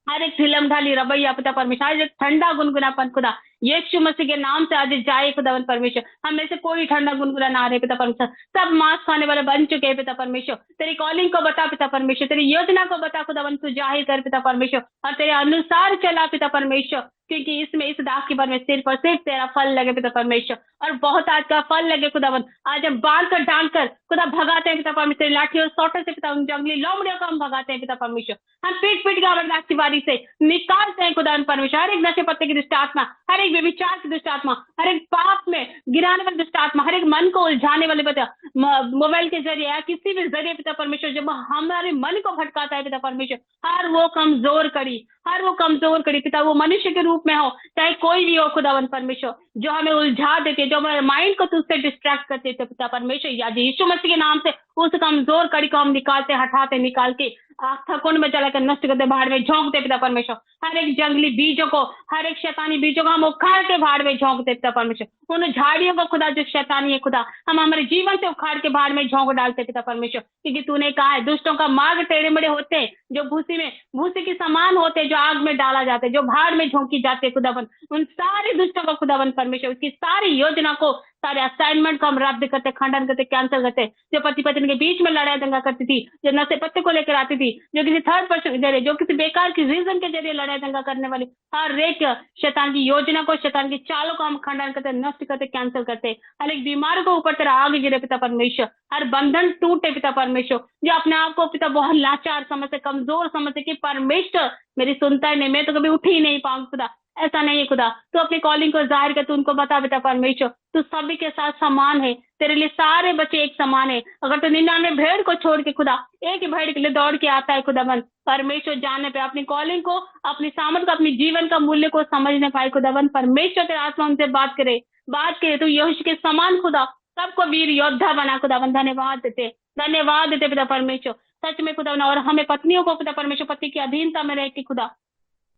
हर एक फिल्म ढाली रवैया पिता परमेश्वर, हर एक ठंडा गुनगुनापन खुदा यीशु मसीह के नाम से आज जाए खुदावन परमेश्वर, हम में से कोई ठंडा गुनगुना ना रहे पिता परमेश्वर, सब मांस खाने वाले बन चुके हैं पिता परमेश्वर, तेरी कॉलिंग को बता पिता परमेश्वर, तेरी योजना को बता खुदावन, तू जाहिर कर पिता परमेश्वर, और तेरे अनुसार चला पिता परमेश्वर, क्योंकि इसमें इस दास के बारे में सिर्फ और सिर्फ तेरा फल लगे पिता परमेश्वर, और बहुत आज का फल लगे खुदावन। आज हम बांध कर डांट कर खुदा भगाते हैं पिता परमेश्वर, लाठी और सोटे से पिता, उन जंगली लोमड़ियों को हम भगाते हैं पिता परमेश्वर, हम पीट पीट के हमारे दास की बारी से निकालते हैं खुदावन परमेश्वर, हर एक नशे पत्ते की दुष्ट आत्मा, हर एक एक व्यभिचार की दुष्ट आत्मा, हर एक पाप में गिराने वाली दुष्ट आत्मा, हर एक मन को उलझाने वाले पिता, मोबाइल के जरिए या किसी भी जरिए पिता परमेश्वर, जब हमारे मन को भटकाता है पिता परमेश्वर, हर वो कमजोर कड़ी पिता, वो मनुष्य के रूप में हो चाहे कोई भी हो खुदावन परमेश्वर, जो हमें उलझा देते, जो हमारे माइंड को तुझसे डिस्ट्रैक्ट करते थे पिता परमेश्वर, या यीशु मसीह के नाम से उस कमजोर कड़ी को हम निकालते, हटाते, निकाल के कुंड में चलाकर नष्ट करते, भाड़ में झोंकते पिता परमेश्वर। हर एक जंगली बीजों को, हर एक शैतानी बीजों को हम उखाड़ के भाड़ में झोंकते पिता परमेश्वर। उन झाड़ियों को खुदा जो शैतानी है खुदा, हम हमारे जीवन से उखाड़ के भाड़ में झोंक डालते पिता परमेश्वर, क्योंकि तूने कहा है दुष्टों का मार्ग टेढ़े मेढ़े होते हैं, जो भूसी के समान होते हैं, जो आग में डाला जाते हैं, जो भाड़ में झोंकी जाते हैं खुदावन। उन सारे दुष्टों का खुदावन परमेश्वर, उसकी सारी योजना को, सारे असाइनमेंट को हम रद्द करते, खंडन करते, कैंसिल करते। जो पति पत्नी के बीच में लड़ाई दंगा करती थी, जो नशे पत्ते को लेकर आती थी, जो किसी थर्ड पर्सन के जरिए, जो किसी बेकार की रीजन के जरिए लड़ाई दंगा करने वाली हर एक शैतान की योजना को, शैतान की चालों को हम खंडन करते, नष्ट करते, कैंसिल करते। हर एक बीमार को ऊपर तेरा आग गिरे पिता परमेश्वर, हर बंधन टूटे पिता परमेश्वर। जो अपने आप को पिता बहुत लाचार समझते, कमजोर समझते कि परमेश्वर मेरी सुनता ही नहीं, मैं तो कभी उठ ही नहीं पाऊंगा खुदा, ऐसा नहीं है खुदा। तू अपनी कॉलिंग को जाहिर कर, तू उनको बता पिता परमेश्वर, तू सभी के साथ समान है, तेरे लिए सारे बच्चे एक समान है। अगर तू 99 भेड़ को छोड़ के खुदा एक ही भेड़ के लिए दौड़ के आता है खुदावन परमेश्वर, जानने पे अपनी कॉलिंग को, अपनी सामर्थ को, अपनी जीवन का मूल्य को समझने पाए खुदावन परमेश्वर, तेरे आत्मा उनसे बात करे तू यहोशू के समान खुदा सबको वीर योद्धा बना खुदावन। धन्यवाद देते पिता परमेश्वर, सच में खुदावन। और हमें पत्नियों को पिता परमेश्वर पति की अधीनता में रह के खुदा,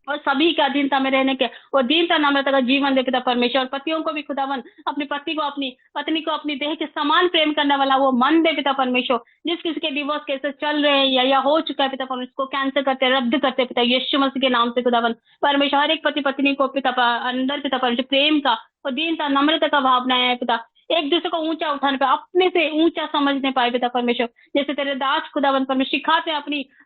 और सभी के अधीनता में रहने के और दीनता नम्रता का जीवन दे पिता परमेश्वर। और पतियों को भी खुदावन अपनी पति को, अपनी पत्नी को अपनी देह के समान प्रेम करने वाला वो मन दे पिता परमेश्वर। जिस किसी के डिवोर्स केसेस चल रहे हैं या हो चुका है पिता परमेश्वर, को कैंसिल करते, रद्द करते पिता यीशु मसीह के नाम से खुदावन परमेश्वर। हर एक पति पत्नी को पिता अंदर पिता परमेश्वर प्रेम का और दीनता नम्रता का भावना है पिता, एक दूसरे को ऊंचा उठाने पे, अपने से ऊंचा समझने पाए पिता परमेश्वर। जैसे तेरे दास खुदावन परमेश्वर सिखाते हैं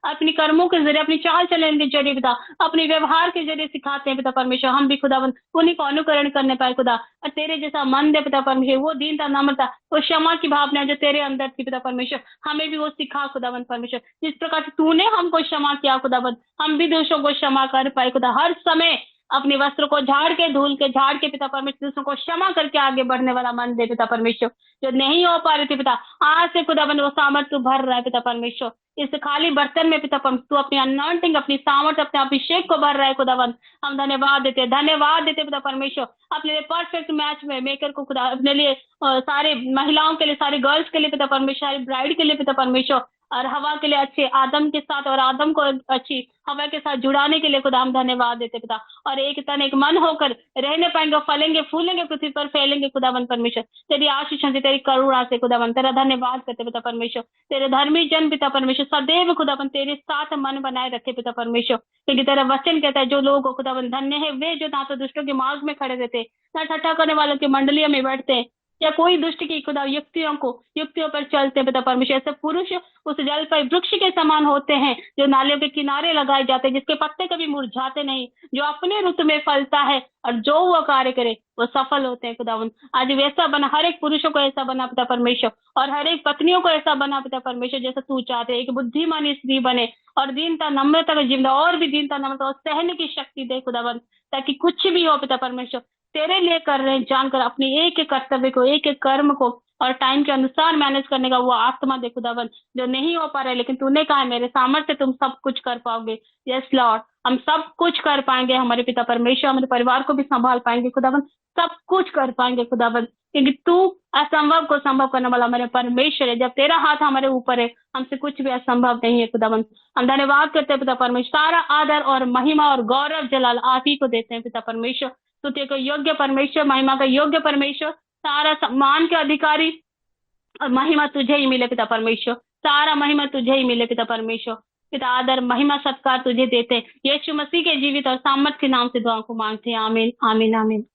अपनी कर्मों के जरिए, अपनी चाल चलन के जरिए पिता, अपने व्यवहार के जरिए सिखाते हैं पिता परमेश्वर। हम भी खुदावन उन्हीं को अनुकरण करने पाए खुदा, और तेरे जैसा मन दे पिता परमेश्वर, वो दीनता नम्रता, वो क्षमा की भावना जो तेरे अंदर थी पिता परमेश्वर, हमें भी वो सिखा खुदावन परमेश्वर। जिस प्रकार से तूने हमको क्षमा किया खुदावन, हम भी दोषों को क्षमा कर पाए खुदा। हर समय अपने वस्त्र को झाड़ के, धूल के झाड़ के पिता परमेश्वर, दूसरों को क्षमा करके आगे बढ़ने वाला मन दे पिता परमेश्वर। जो नहीं हो पा रहे थे पिता, आज से खुदावन वो सामर्थ तू भर रहा है पिता परमेश्वर। इस खाली बर्तन में पिता परमेश्वर तू अपनी अनॉइंटिंग, अपनी सामर्थ, अपने अभिषेक को भर रहा है खुदावन। हम धन्यवाद देते पिता परमेश्वर। अपने लिए परफेक्ट मैच में मेकर को खुदा, अपने लिए सारे महिलाओं के लिए, सारे गर्ल्स के लिए पिता परमेश्वर, सारी ब्राइड के लिए पिता परमेश्वर, और हवा के लिए अच्छे आदम के साथ और आदम को अच्छी हवा के साथ जुड़ाने के लिए खुदा हम धन्यवाद देते पिता। और एक तन एक मन होकर रहने पाएंगे, फलेंगे फूलेंगे, पृथ्वी पर फैलेंगे खुदावन परमेश्वर। तेरी आशीषों से, तेरी करुणा से खुदावन तेरा धन्यवाद करते पिता परमेश्वर। तेरे धर्मी जन पिता परमेश्वर सदैव खुदावन तेरे साथ मन बनाए रखे पिता परमेश्वर, क्योंकि तेरा वचन कहता है जो लोग खुदावन धन्य है वे जो ना तो दुष्टों के मार्ग में खड़े रहते, ना ठट्ठा करने वालों की मंडलियों में बैठते हैं, या कोई दुष्ट की खुदा युक्तियों पर चलते पिता परमेश्वर। ऐसे पुरुष उस जल पर वृक्ष के समान होते हैं जो नालियों के किनारे लगाए जाते हैं, जिसके पत्ते कभी मुरझाते नहीं, जो अपने ऋतु में फलता है, और जो वो कार्य करे वो सफल होते हैं खुदावन। आज वैसा बना, हर एक पुरुषों को ऐसा बना पिता परमेश्वर, और हर एक पत्नियों को ऐसा बना पिता परमेश्वर जैसा तू चाहते है। एक बुद्धिमानी स्त्री बने और दीनता नम्रता का जीवन, और भी दीनता नम्रता और सहने की शक्ति दे खुदावन, ताकि कुछ भी हो पिता परमेश्वर तेरे लिए कर रहे हैं जानकर अपनी एक एक कर्तव्य को, एक एक कर्म को और टाइम के अनुसार मैनेज करने का वो आत्मा दे खुदावन। जो नहीं हो पा रहा है, लेकिन तूने कहा है मेरे सामर्थ्य तुम सब कुछ कर पाओगे। यस लॉर्ड, हम सब कुछ कर पाएंगे, हमारे पिता परमेश्वर हमारे परिवार को भी संभाल पाएंगे खुदावन, सब कुछ कर पाएंगे खुदावन, क्योंकि तू असंभव को संभव करने वाला हमारे परमेश्वर है। जब तेरा हाथ हमारे ऊपर है, हमसे कुछ भी असंभव नहीं है खुदावन। हम धन्यवाद करते हैं पिता परमेश्वर, सारा आदर और महिमा और गौरव जलाल आप ही को देते हैं पिता परमेश्वर। स्तुति को योग्य परमेश्वर, महिमा का योग्य परमेश्वर, सारा सम्मान के अधिकारी और महिमा तुझे ही मिले पिता परमेश्वर, सारा महिमा तुझे ही मिले पिता परमेश्वर। पिता आदर महिमा सत्कार तुझे देते हैं, यीशु मसीह के जीवित और सामर्थ के नाम से दुआ को मांगते हैं। आमीन आमीन आमीन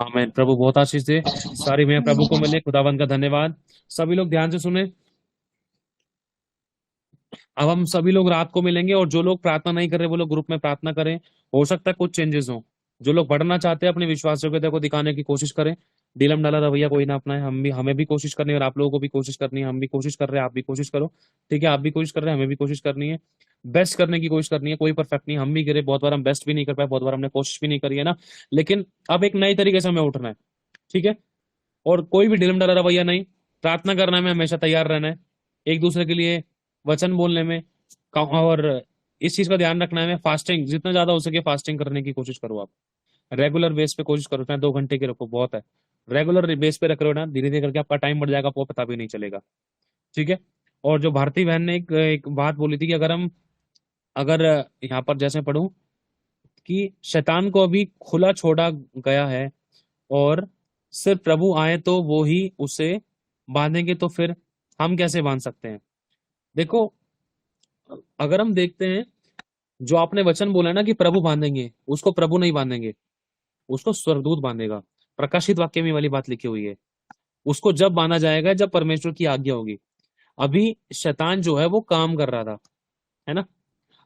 आमीन। प्रभु बहुत आशीष दे, सारी मैं प्रभु को मिले। खुदावन का धन्यवाद। सभी लोग ध्यान से सुने। अब हम सभी लोग रात को मिलेंगे, और जो लोग प्रार्थना नहीं कर रहे वो लोग ग्रुप में प्रार्थना करें। हो सकता है कुछ चेंजेस हो, जो लोग बढ़ना चाहते हैं अपनी विश्वास योग्यता को दिखाने की कोशिश करें, ढीलम ढाला रवैया कोई ना अपनाए। हमें भी कोशिश करनी है और आप लोगों को भी कोशिश करनी है। हम भी कोशिश कर रहे हैं, आप भी कोशिश करो, ठीक है। आप भी कोशिश कर रहे हैं, हमें भी कोशिश करनी है, बेस्ट करने की कोशिश करनी है। कोई परफेक्ट नहीं, हम भी गिरे बहुत बार, हम बेस्ट भी नहीं कर पाए, बहुत बार हमने कोशिश भी नहीं करी है ना, लेकिन अब एक नई तरीके से हमें उठना है, ठीक है। और कोई भी ढीलम ढाला रवैया नहीं, प्रार्थना करना में हमेशा तैयार रहना है, एक दूसरे के लिए वचन बोलने में, और इस चीज का ध्यान रखना है। फास्टिंग जितना ज्यादा हो सके फास्टिंग करने की कोशिश करो आप, रेगुलर बेस पे कोशिश करो, चाहे 2 घंटे की रखो, बहुत है। रेगुलर बेस पे रख रहे हो ना, धीरे धीरे करके आपका टाइम बढ़ जाएगा, आपको पता भी नहीं चलेगा, ठीक है। और जो भारती बहन ने एक बात बोली थी कि अगर यहाँ पर जैसे पढ़ूं कि शैतान को अभी खुला छोड़ा गया है और सिर्फ प्रभु आए तो वो ही उसे बांधेंगे, तो फिर हम कैसे बांध सकते हैं? देखो, अगर हम देखते हैं, जो आपने वचन बोला ना कि प्रभु बांधेंगे, उसको प्रभु नहीं बांधेंगे, उसको स्वर्गदूत बांधेगा। प्रकाशित वाक्य में ये वाली बात लिखी हुई है। उसको जब बांधा जाएगा जब परमेश्वर की आज्ञा होगी। अभी शैतान जो है वो काम कर रहा था, है ना।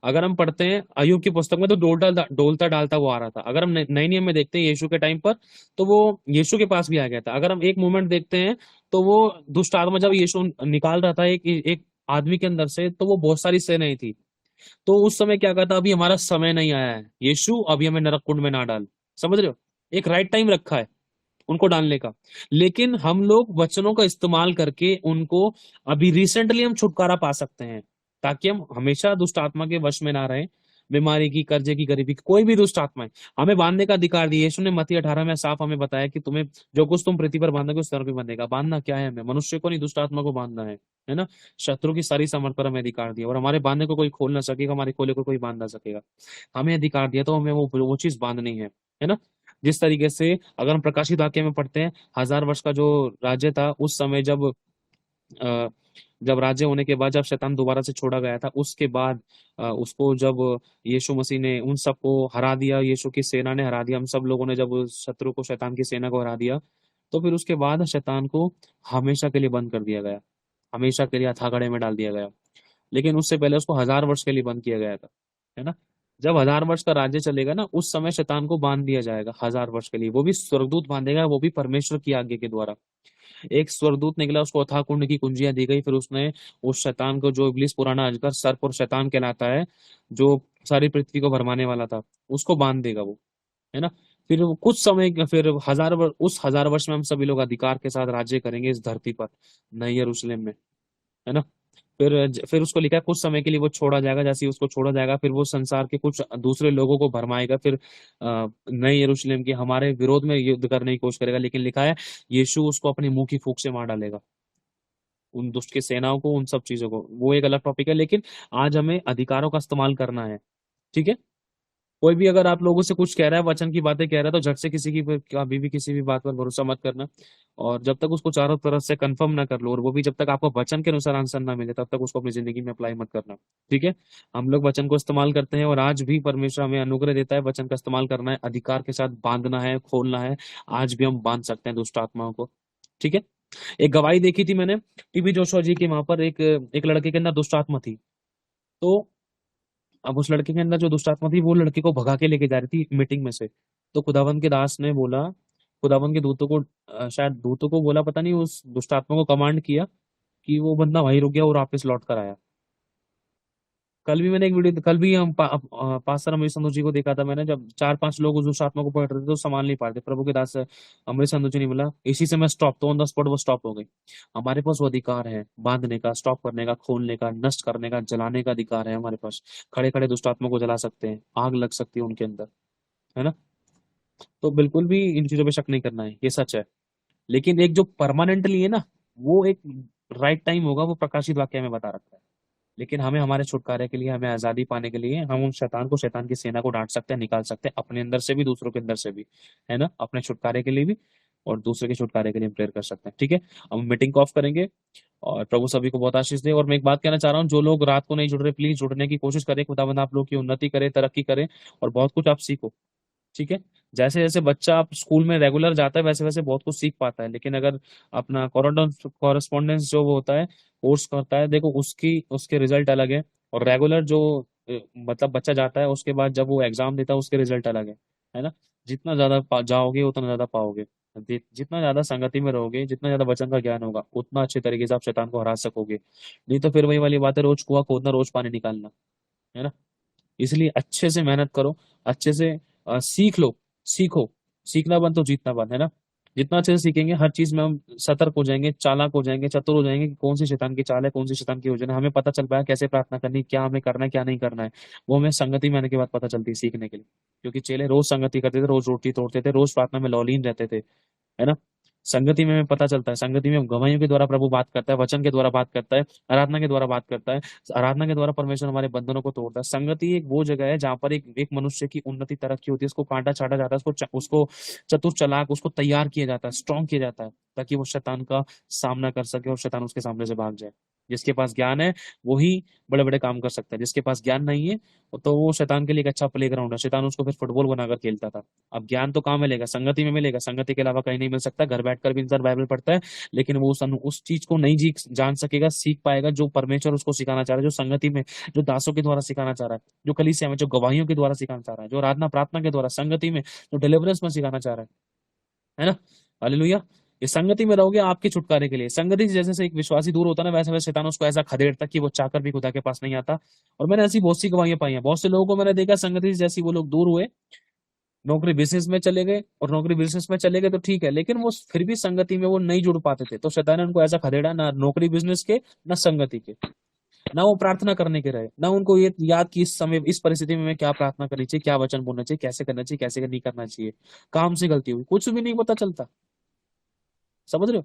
अगर हम पढ़ते हैं अय्यूब की पुस्तक में तो डोलता डालता वो आ रहा था। अगर हम नए नियम में देखते हैं यीशु के टाइम पर, तो वो यीशु के पास भी आ गया था। अगर हम एक मोमेंट देखते हैं तो वो दुष्ट आत्मा जब यीशु निकाल रहा था एक आदमी के अंदर से, तो वो बहुत सारी सेनाएं थी। तो उस समय क्या कहता, अभी हमारा समय नहीं आया है यीशु, अभी हमें नरक कुंड में ना डाल। समझ रहे हो, एक राइट टाइम रखा है उनको डालने का। लेकिन हम लोग वचनों का इस्तेमाल करके उनको अभी रिसेंटली हम छुटकारा पा सकते हैं, ताकि हम हमेशा दुष्ट आत्मा के वश में ना रहें। बीमारी की, कर्जे की, गरीबी की, कोई भी दुष्ट आत्मा है, हमें बांधने का अधिकार दिया। यीशु ने मत्ती 18 में साफ हमें बताया कि तुम्हें जो कुछ तुम पृथ्वी पर बांधोगे उस स्वर्ग में बंधेगा। बांधना क्या है? हमें मनुष्य को नहीं, दुष्ट आत्मा को बांधना है ना। शत्रु की सारी सामर्थ पर हमें अधिकार दिया, और हमारे बांधने को कोई खोल ना सकेगा, हमारे खोले को कोई बांध ना सकेगा। हमें अधिकार दिया तो हमें वो चीज बांधनी है ना। जिस तरीके से अगर हम प्रकाशित वाक्य में पढ़ते हैं, 1000 वर्ष का जो राज्य था, उस समय अ, जब राज्य होने के बाद जब शैतान दोबारा से छोड़ा गया था, उसके बाद उसको जब यीशु मसीह ने उन सबको हरा दिया, यीशु की सेना ने हरा दिया, हम सब लोगों ने जब उस शत्रु को, शैतान की सेना को हरा दिया, तो फिर उसके बाद शैतान को हमेशा के लिए बंद कर दिया गया, हमेशा के लिए अथागड़े में डाल दिया गया। लेकिन उससे पहले उसको 1000 वर्ष के लिए बंद किया गया था, है ना। जब 1000 वर्ष का राज्य चलेगा ना, उस समय शैतान को बांध दिया जाएगा 1000 वर्ष के लिए। वो भी स्वर्गदूत बांधेगा, वो भी परमेश्वर की आज्ञा के द्वारा। एक स्वर्गदूत निकला, उसको अथाह कुंड की कुंजियां दी गई, फिर उसने उस शैतान को, जो इब्लीस पुराना अजगर, सर्प और शैतान कहलाता है, जो सारी पृथ्वी को भरमाने वाला था, उसको बांध देगा वो, है ना। फिर वो कुछ समय, फिर उस 1000 वर्ष में हम सभी लोग अधिकार के साथ राज्य करेंगे इस धरती पर, नई यरूशलेम में, है ना। फिर उसको लिखा है कुछ समय के लिए वो छोड़ा जाएगा। जैसे ही उसको छोड़ा जाएगा, फिर वो संसार के कुछ दूसरे लोगों को भरमाएगा, फिर नए यरूशलेम के हमारे विरोध में युद्ध करने की कोशिश करेगा। लेकिन लिखा है यीशु उसको अपनी मुंह की फूंक से मार डालेगा, उन दुष्ट की सेनाओं को, उन सब चीजों को। वो एक अलग टॉपिक है, लेकिन आज हमें अधिकारों का इस्तेमाल करना है, ठीक है। कोई भी अगर आप लोगों से कुछ कह रहा है, वचन की बातें कह रहा है, तो झट से किसी की कभी भी किसी भी बात पर भरोसा मत करना। और जब तक उसको चारों तरफ से कंफर्म ना कर लो, और वो भी जब तक आपको वचन के अनुसार आंसर ना मिले, तब तक उसको अपनी जिंदगी में अप्लाई मत करना, ठीक है। हम लोग वचन को इस्तेमाल करते हैं, और आज भी परमेश्वर हमें अनुग्रह देता है। वचन का इस्तेमाल करना है, अधिकार के साथ बांधना है, खोलना है। आज भी हम बांध सकते हैं दुष्ट आत्माओं को, ठीक है। एक गवाही देखी थी मैंने टीबी जोशुआ जी के, वहां पर एक लड़के के अंदर दुष्ट आत्मा थी। तो अब उस लड़के के अंदर जो दुष्ट आत्मा थी, वो लड़के को भगा के लेके जा रही थी मीटिंग में से। तो खुदावंत के दास ने बोला, खुदावंत के दूतों को, शायद दूतों को बोला, पता नहीं, उस दुष्ट आत्मा को कमांड किया कि वो बंदा वहीं रुक गया और वापस लौट कर आया। कल भी मैंने एक वीडियो, कल भी हम पास्टर अमरीश संधू जी को देखा था मैंने, जब 4-5 लोग उस दुष्ट आत्मा को पकड़ रहे थे तो संभाल नहीं पा रहे थे। प्रभु के दास अमरीश संधू जी ने बोला, इसी से मैं स्टॉप, तो ऑन द स्पॉट वो स्टॉप हो गई। हमारे पास वो अधिकार है, बांधने का, स्टॉप करने का, खोलने का, नष्ट करने का, जलाने का अधिकार है हमारे पास। खड़े खड़े दुष्ट आत्मा को जला सकते हैं, आग लग सकती है उनके अंदर, है ना। तो बिल्कुल भी इन चीजों पे शक नहीं करना है, ये सच है। लेकिन एक जो परमानेंटली है ना, वो एक राइट टाइम होगा, वो प्रकाशित वाक्य में बता रखा है। लेकिन हमें हमारे छुटकारे के लिए, हमें आजादी पाने के लिए, हम उन शैतान को, शैतान की सेना को डांट सकते हैं, निकाल सकते हैं, अपने अंदर से भी, दूसरों के अंदर से भी, है ना। अपने छुटकारे के लिए भी और दूसरे के छुटकारे के लिए प्रेयर कर सकते हैं, ठीक है। हम मीटिंग को ऑफ करेंगे, और प्रभु सभी को बहुत आशीष दे। और मैं एक बात कहना चाह रहा हूँ, जो लोग रात को नहीं जुड़ रहे, प्लीज जुड़ने की कोशिश करें। खुदावंद आप लोग की उन्नति करे, तरक्की करे, और बहुत कुछ आप सीखो, ठीक है। जैसे जैसे बच्चा आप स्कूल में रेगुलर जाता है, वैसे वैसे बहुत कुछ सीख पाता है। लेकिन अगर अपना कॉरेस्पॉन्डेंस जो वो होता है, कोर्स करता है, देखो उसकी उसके रिजल्ट अलग है। और रेगुलर जो मतलब बच्चा जाता है, उसके बाद जब वो एग्जाम देता है, उसके रिजल्ट अलग है। है ना। जितना ज्यादा जाओगे उतना ज्यादा पाओगे। जितना ज्यादा संगति में रहोगे, जितना ज्यादा वचन का ज्ञान होगा, उतना अच्छे तरीके से आप शैतान को हरा सकोगे। नहीं तो फिर वही वाली बात है, रोज कुआं खोदना रोज पानी निकालना, है ना। इसलिए अच्छे से मेहनत करो, अच्छे से सीख लो। सीखो, सीखना बंद तो जीतना बंद, है ना। जितना अच्छे से सीखेंगे हर चीज में हम सतर्क हो जाएंगे, चालाक हो जाएंगे, चतुर हो जाएंगे कि कौन सी शैतान की चाल है, कौन सी शैतान की योजना है। हमें पता चल पाया कैसे प्रार्थना करनी, क्या हमें करना है, क्या नहीं करना है। वो हमें संगति में आने के बाद पता चलती है सीखने के लिए। क्योंकि चेले रोज संगति करते थे, रोज रोटी तोड़ते थे, रोज प्रार्थना में लौलीन रहते थे, है ना। संगति में हमें पता चलता है, संगति में गवाहियों के द्वारा प्रभु बात करता है, वचन के द्वारा बात करता है, आराधना के द्वारा बात करता है। आराधना के द्वारा परमेश्वर हमारे बंधनों को तोड़ता है। संगति एक वो जगह है जहां पर एक मनुष्य की उन्नति तरक्की होती है, उसको कांटा छाटा जाता है, उसको चतुर चलाक उसको तैयार किया जाता है, स्ट्रॉन्ग किया जाता है, ताकि वो शैतान का सामना कर सके और शैतान उसके सामने से भाग जाए। जिसके पास ज्ञान है वही बड़े बड़े काम कर सकता है, जिसके पास ज्ञान नहीं है तो वो शैतान के लिए एक अच्छा प्लेग्राउंड है। शैतान उसको फिर फुटबॉल बनाकर खेलता था। अब ज्ञान तो कहाँ मिलेगा? संगति में मिलेगा। संगति के अलावा कहीं नहीं मिल सकता। घर बैठकर भी इंसान बाइबल पढ़ता है, लेकिन वो उस चीज को नहीं जान सकेगा, सीख पाएगा जो परमेश्वर उसको सिखाना चाह रहा है, जो संगति में, जो दासों के द्वारा सिखाना चाह रहा है, जो कलीसिया में, जो गवाहियों के द्वारा सिखाना चाह रहा है, जो आराधना प्रार्थना के द्वारा संगति में, जो डिलीवरेंस में सिखाना चाह रहा है ना। हालेलुया। ये संगति में रहोगे आपके छुटकारे के लिए। संगति से जैसे एक विश्वासी दूर होता है ना, वैसे वैसे शैतान उसको ऐसा खदेड़ता कि वो चाहकर भी खुदा के पास नहीं आता। और मैंने ऐसी बहुत सी गवाहियां पाई हैं, बहुत से लोगों को मैंने देखा संगति से जैसी वो लोग दूर हुए, नौकरी बिजनेस में चले गए, और नौकरी बिजनेस में चले गए तो ठीक है, लेकिन वो फिर भी संगति में वो नहीं जुड़ पाते थे। तो शैतान ने उनको ऐसा खदेड़ा, ना नौकरी बिजनेस के, ना संगति के, ना वो प्रार्थना करने के रहे, ना उनको ये याद कि इस समय इस परिस्थिति में मैं क्या प्रार्थना करनी चाहिए, क्या वचन बोलना चाहिए, कैसे करना चाहिए, कैसे नहीं करना चाहिए। काम से गलती हुई, कुछ भी नहीं पता चलता। समझ रहे हो?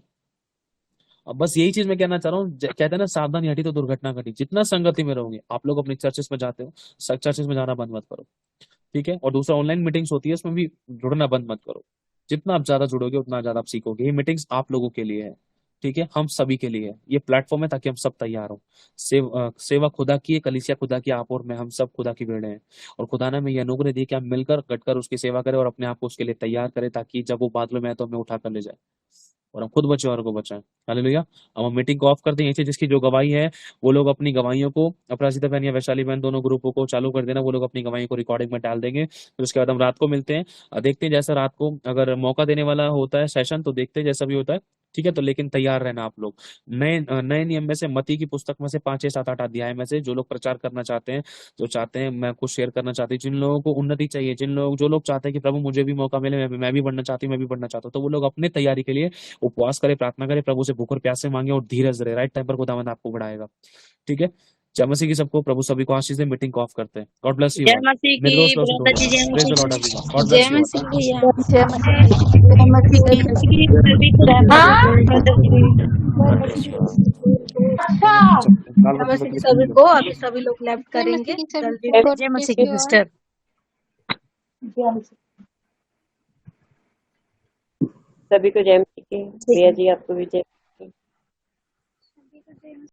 अब बस यही चीज मैं कहना चाह रहा हूँ, कहते हैं ना सावधानी हटी तो दुर्घटना घटी। जितना संगति में रहोगे, आप लोग अपनी चर्चेस में जाते हो, चर्चेस में जाना बंद मत करो, ठीक है। और दूसरा, ऑनलाइन मीटिंग्स होती है, उसमें भी जुड़ना बंद मत करो। जितना आप ज्यादा जुड़ोगे उतना ज्यादा आप सीखोगे। ये मीटिंग्स आप लोगों के लिए है, ठीक है, हम सभी के लिए है। ये प्लेटफॉर्म है ताकि हम सब तैयार हो। सेवा खुदा की है, कलीसिया खुदा की, आप और मैं, हम सब खुदा की भेड़े हैं। और खुदा ने हमें यह अनुग्रह दी कि हम मिलकर गटकर उसकी सेवा करें और अपने आप को उसके लिए तैयार करें, ताकि जब वो बादलों में आए तो हमें उठा कर ले जाए और हम खुद बचे और को बचाएं। हालेलुया। अब हम मीटिंग को ऑफ करते हैं। ये चीज जिसकी जो गवाही है वो लोग अपनी गवाहियों को, अपराजिता बहन या वैशाली बहन, दोनों ग्रुपों को चालू कर देना। वो लोग अपनी गवाही को रिकॉर्डिंग में डाल देंगे। फिर उसके बाद हम रात को मिलते हैं, देखते हैं जैसा रात को अगर मौका देने वाला होता है सेशन तो देखते हैं जैसा भी होता है, ठीक है। तो लेकिन तैयार रहना आप लोग। नए नियम में से, मती की पुस्तक में से 5 6 7 8 अध्याय में से जो लोग प्रचार करना चाहते हैं, जो चाहते हैं, मैं कुछ शेयर करना चाहती हूँ, जिन लोगों को उन्नति चाहिए, जो लोग चाहते हैं कि प्रभु मुझे भी मौका मिले, मैं भी बढ़ना चाहती हूँ, मैं भी बढ़ना चाहता हूँ, तो वो लोग अपने तैयारी के लिए उपवास करे, प्रार्थना करे, प्रभु से भूख और प्यास से मांगे और धीरज रहे। राइट टाइम पर खुदावंद आपको बढ़ाएगा, ठीक है। जय मसीह की सबको, प्रभु सभी को आशीष दे। मीटिंग को ऑफ करते हैं। गॉड ब्लेस यू जय ऑल। मसीह मे की द लॉर्ड ब्लेस ब्रदर जी, जय you. Praise the Masih Lord की। एवरीवन। गॉड जय ब्लेस यू ऑल। मसीह भैया। जय मसीह की। जय मसीह जय की। मसीह की सभी को brother ji. God bless you. चलते हैं। काल जय बच्चे मसीह की बच्चे सभी को। अभी सभी लोग लेफ्ट जय करेंगे मसीह की सभी जल्दी को। से। गॉड जय ब्लेस मसीह की यू ऑल। सिस्टर। सभी को जय मसीह की। प्रिया जी आपको भी जय